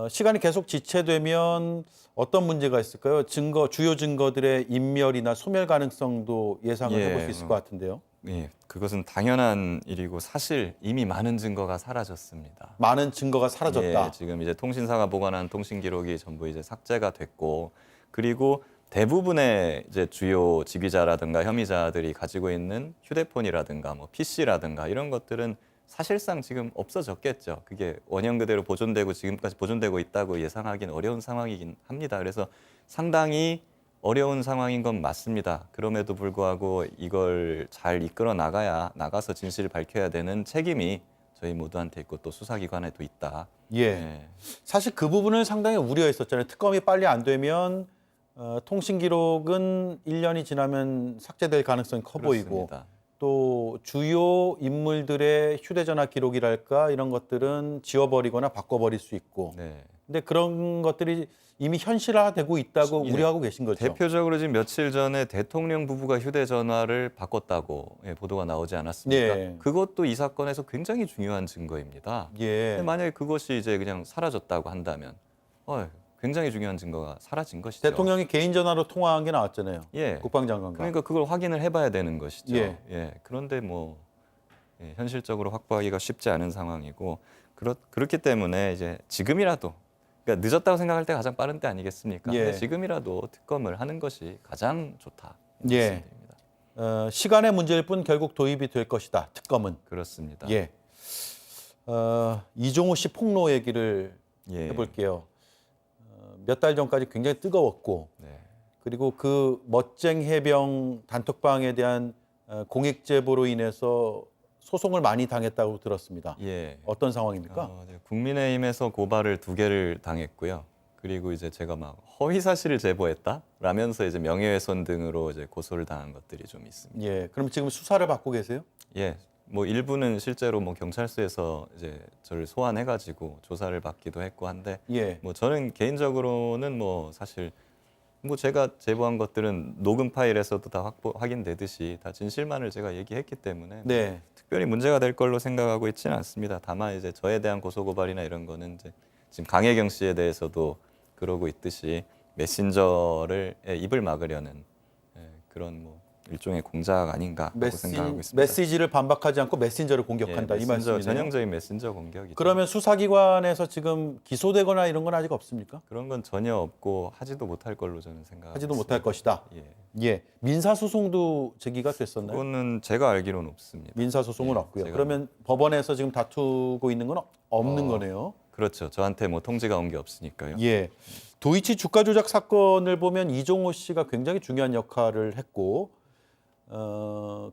시간이 계속 지체되면 어떤 문제가 있을까요? 주요 증거들의 인멸이나 소멸 가능성도 예상을 해볼 수 있을 것 같은데요. 예, 그것은 당연한 일이고 사실 이미 많은 증거가 사라졌습니다. 많은 증거가 사라졌다. 예, 지금 이제 통신사가 보관한 통신 기록이 전부 이제 삭제가 됐고 그리고 대부분의 이제 주요 지휘자라든가 혐의자들이 가지고 있는 휴대폰이라든가 뭐 PC라든가 이런 것들은 사실상 지금 없어졌겠죠. 그게 원형 그대로 보존되고 지금까지 보존되고 있다고 예상하기는 어려운 상황이긴 합니다. 그래서 상당히 어려운 상황인 건 맞습니다. 그럼에도 불구하고 이걸 잘 이끌어 나가서 진실을 밝혀야 되는 책임이 저희 모두한테 있고 또 수사기관에도 있다. 예. 사실 그 부분을 상당히 우려했었잖아요. 특검이 빨리 안 되면 통신 기록은 1년이 지나면 삭제될 가능성이 커 보이고 그렇습니다. 또 주요 인물들의 휴대전화 기록이랄까 이런 것들은 지워버리거나 바꿔버릴 수 있고 네. 근데 그런 것들이 이미 현실화되고 있다고 예. 우려하고 계신 거죠. 대표적으로 지금 며칠 전에 대통령 부부가 휴대전화를 바꿨다고 보도가 나오지 않았습니까? 예. 그것도 이 사건에서 굉장히 중요한 증거입니다. 예. 근데 만약에 그것이 이제 그냥 사라졌다고 한다면 굉장히 중요한 증거가 사라진 것이죠. 대통령이 개인 전화로 통화한 게 나왔잖아요. 예. 국방장관과. 그러니까 그걸 확인을 해봐야 되는 것이죠. 예. 그런데 뭐 현실적으로 확보하기가 쉽지 않은 상황이고 그렇기 때문에 이제 지금이라도 그러니까 늦었다고 생각할 때 가장 빠른 때 아니겠습니까? 예. 근데 지금이라도 특검을 하는 것이 가장 좋다. 예. 말씀드립니다. 시간의 문제일 뿐 결국 도입이 될 것이다. 특검은. 그렇습니다. 예. 이종호 씨 폭로 얘기를 예. 해볼게요. 몇 달 전까지 굉장히 뜨거웠고 네. 그리고 그 멋쟁 해병 단톡방에 대한 공익 제보로 인해서 소송을 많이 당했다고 들었습니다. 예. 어떤 상황입니까? 네. 국민의힘에서 고발을 2개를 당했고요. 그리고 이제 제가 막 허위 사실을 제보했다라면서 이제 명예훼손 등으로 이제 고소를 당한 것들이 좀 있습니다. 예. 그럼 지금 수사를 받고 계세요? 예. 뭐 일부는 실제로 뭐 경찰서에서 이제 저를 소환해가지고 조사를 받기도 했고 한데, 예. 뭐 저는 개인적으로는 뭐 사실 뭐 제가 제보한 것들은 녹음 파일에서도 다 확인되듯이 다 진실만을 제가 얘기했기 때문에 네. 특별히 문제가 될 걸로 생각하고 있지는 않습니다. 다만 이제 저에 대한 고소 고발이나 이런 거는 이제 지금 강혜경 씨에 대해서도 그러고 있듯이 메신저를 입을 막으려는 그런 뭐 일종의 공작 아닌가라고 생각하고 있습니다. 메시지를 반박하지 않고 메신저를 공격한다 이 말씀이네요. 전형적인 메신저 공격이죠. 그러면 수사기관에서 지금 기소되거나 이런 건 아직 없습니까? 그런 건 전혀 없고 하지도 못할 걸로 저는 생각합니다. 하지도 못할 것이다. 예. 예. 민사소송도 제기가 됐었나요? 그거는 제가 알기로는 없습니다. 민사소송은 예, 없고요. 제가- 그러면 법원에서 지금 다투고 있는 건 없는 거네요. 그렇죠. 저한테 뭐 통지가 온 게 없으니까요. 예. 도이치 주가 조작 사건을 보면 이종호 씨가 굉장히 중요한 역할을 했고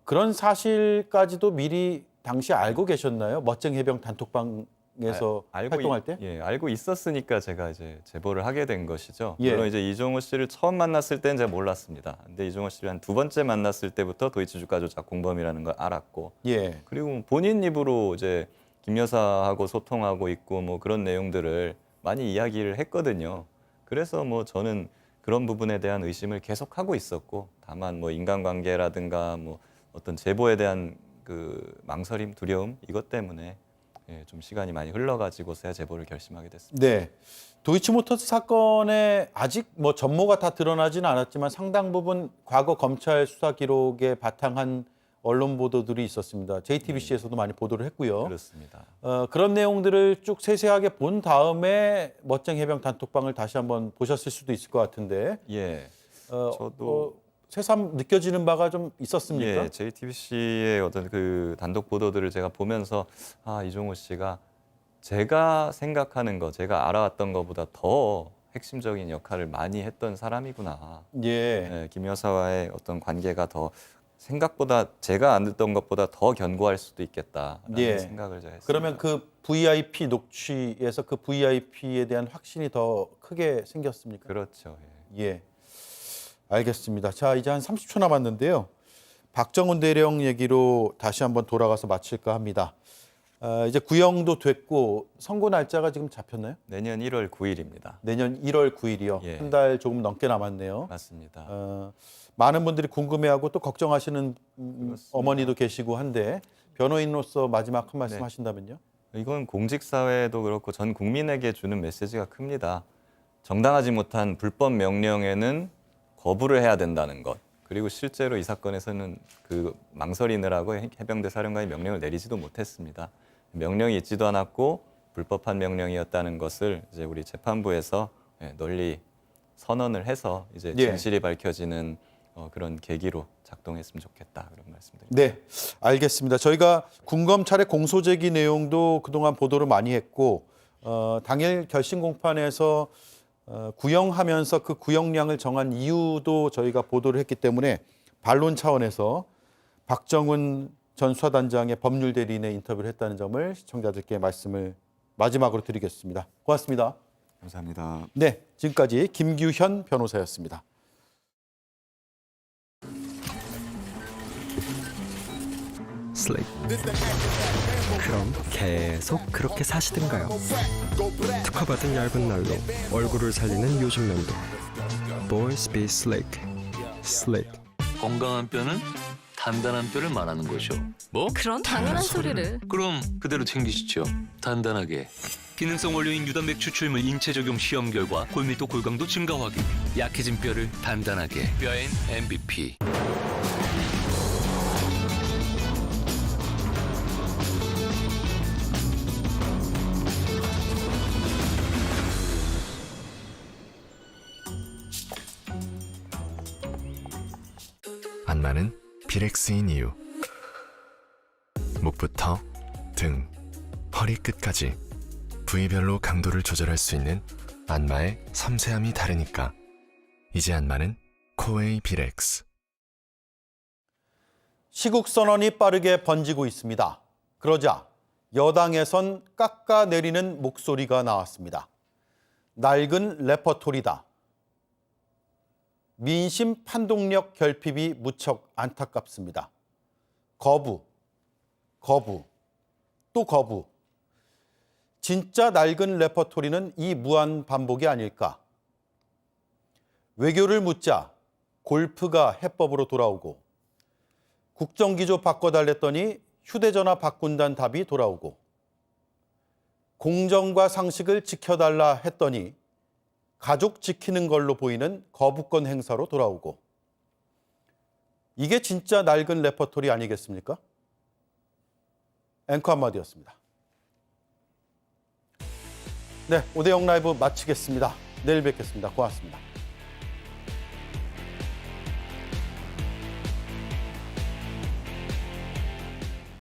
그런 사실까지도 미리 당시 알고 계셨나요? 멋쟁 해병 단톡방에서 활동할 때? 알고 있었으니까 제가 이제 제보를 하게 된 것이죠. 예. 물론 이제 이종호 씨를 처음 만났을 때는 제가 몰랐습니다. 근데 이종호 씨를 한 2번째 만났을 때부터 도이치 주가 조작 공범이라는 걸 알았고, 예. 그리고 본인 입으로 이제 김 여사하고 소통하고 있고 뭐 그런 내용들을 많이 이야기를 했거든요. 그래서 뭐 저는 그런 부분에 대한 의심을 계속 하고 있었고, 다만 뭐 인간관계라든가 뭐 어떤 제보에 대한 그 망설임, 두려움 이것 때문에 좀 시간이 많이 흘러가지고서야 제보를 결심하게 됐습니다. 네. 도이치모터스 사건에 아직 뭐 전모가 다 드러나지는 않았지만 상당 부분 과거 검찰 수사 기록에 바탕한 언론 보도들이 있었습니다. JTBC에서도 많이 보도를 했고요. 그렇습니다. 그런 내용들을 쭉 세세하게 본 다음에 멋쟁 해병 단톡방을 다시 한번 보셨을 수도 있을 것 같은데 예. 저도 새삼 느껴지는 바가 좀 있었습니까? 예, JTBC의 어떤 그 단독 보도들을 제가 보면서 이종호 씨가 제가 생각하는 거, 제가 알아왔던 것보다 더 핵심적인 역할을 많이 했던 사람이구나. 예. 김 여사와의 어떤 관계가 더 생각보다 제가 안 듣던 것보다 더 견고할 수도 있겠다라는 예. 생각을 제가 했습니다. 그러면 그 VIP 녹취에서 그 VIP에 대한 확신이 더 크게 생겼습니까? 그렇죠. 예. 알겠습니다. 자, 이제 한 30초 남았는데요. 박정훈 대령 얘기로 다시 한번 돌아가서 마칠까 합니다. 이제 구형도 됐고 선고 날짜가 지금 잡혔나요? 내년 1월 9일입니다. 내년 1월 9일이요. 예. 한 달 조금 넘게 남았네요. 맞습니다. 많은 분들이 궁금해하고 또 걱정하시는 어머니도 계시고 한데 변호인으로서 마지막 한 말씀 네. 하신다면요? 이건 공직사회도 그렇고 전 국민에게 주는 메시지가 큽니다. 정당하지 못한 불법 명령에는 거부를 해야 된다는 것. 그리고 실제로 이 사건에서는 그 망설이느라고 해병대 사령관이 명령을 내리지도 못했습니다. 명령이 있지도 않았고 불법한 명령이었다는 것을 이제 우리 재판부에서 널리 선언을 해서 이제 예. 진실이 밝혀지는 그런 계기로 작동했으면 좋겠다 그런 말씀드립니다. 네, 알겠습니다. 저희가 군검찰의 공소제기 내용도 그동안 보도를 많이 했고 당일 결심 공판에서 구형하면서 그 구형량을 정한 이유도 저희가 보도를 했기 때문에 반론 차원에서 박정훈 전 수사단장의 법률 대리인의 인터뷰를 했다는 점을 시청자들께 말씀을 마지막으로 드리겠습니다. 고맙습니다. 감사합니다. 네, 지금까지 김규현 변호사였습니다. Sleep. 그럼 계속 그렇게 사시든가요. 특허받은 얇은 난로, 얼굴을 살리는 요즘 면도. Boys Be Slick. Sleep. 건강한 뼈는 단단한 뼈를 말하는 거죠. 뭐? 그런 당연한 소리를. 그럼 그대로 챙기시죠. 단단하게. 기능성 원료인 유단백 추출물 인체 적용 시험 결과 골밀도 골강도 증가 확인. 약해진 뼈를 단단하게. 뼈엔 MVP. 안마는 비렉스인 이유. 목부터 등, 허리 끝까지 부위별로 강도를 조절할 수 있는 안마의 섬세함이 다르니까. 이제 안마는 코웨이 비렉스. 시국 선언이 빠르게 번지고 있습니다. 그러자 여당에선 깎아내리는 목소리가 나왔습니다. 낡은 레퍼토리다. 민심 판독력 결핍이 무척 안타깝습니다. 거부, 또 거부. 진짜 낡은 레퍼토리는 이 무한 반복이 아닐까. 외교를 묻자 골프가 해법으로 돌아오고, 국정기조 바꿔달랬더니 휴대전화 바꾼다는 답이 돌아오고, 공정과 상식을 지켜달라 했더니 가족 지키는 걸로 보이는 거부권 행사로 돌아오고. 이게 진짜 낡은 레퍼토리 아니겠습니까? 앵커 한마디였습니다. 네, 오대영 라이브 마치겠습니다. 내일 뵙겠습니다. 고맙습니다.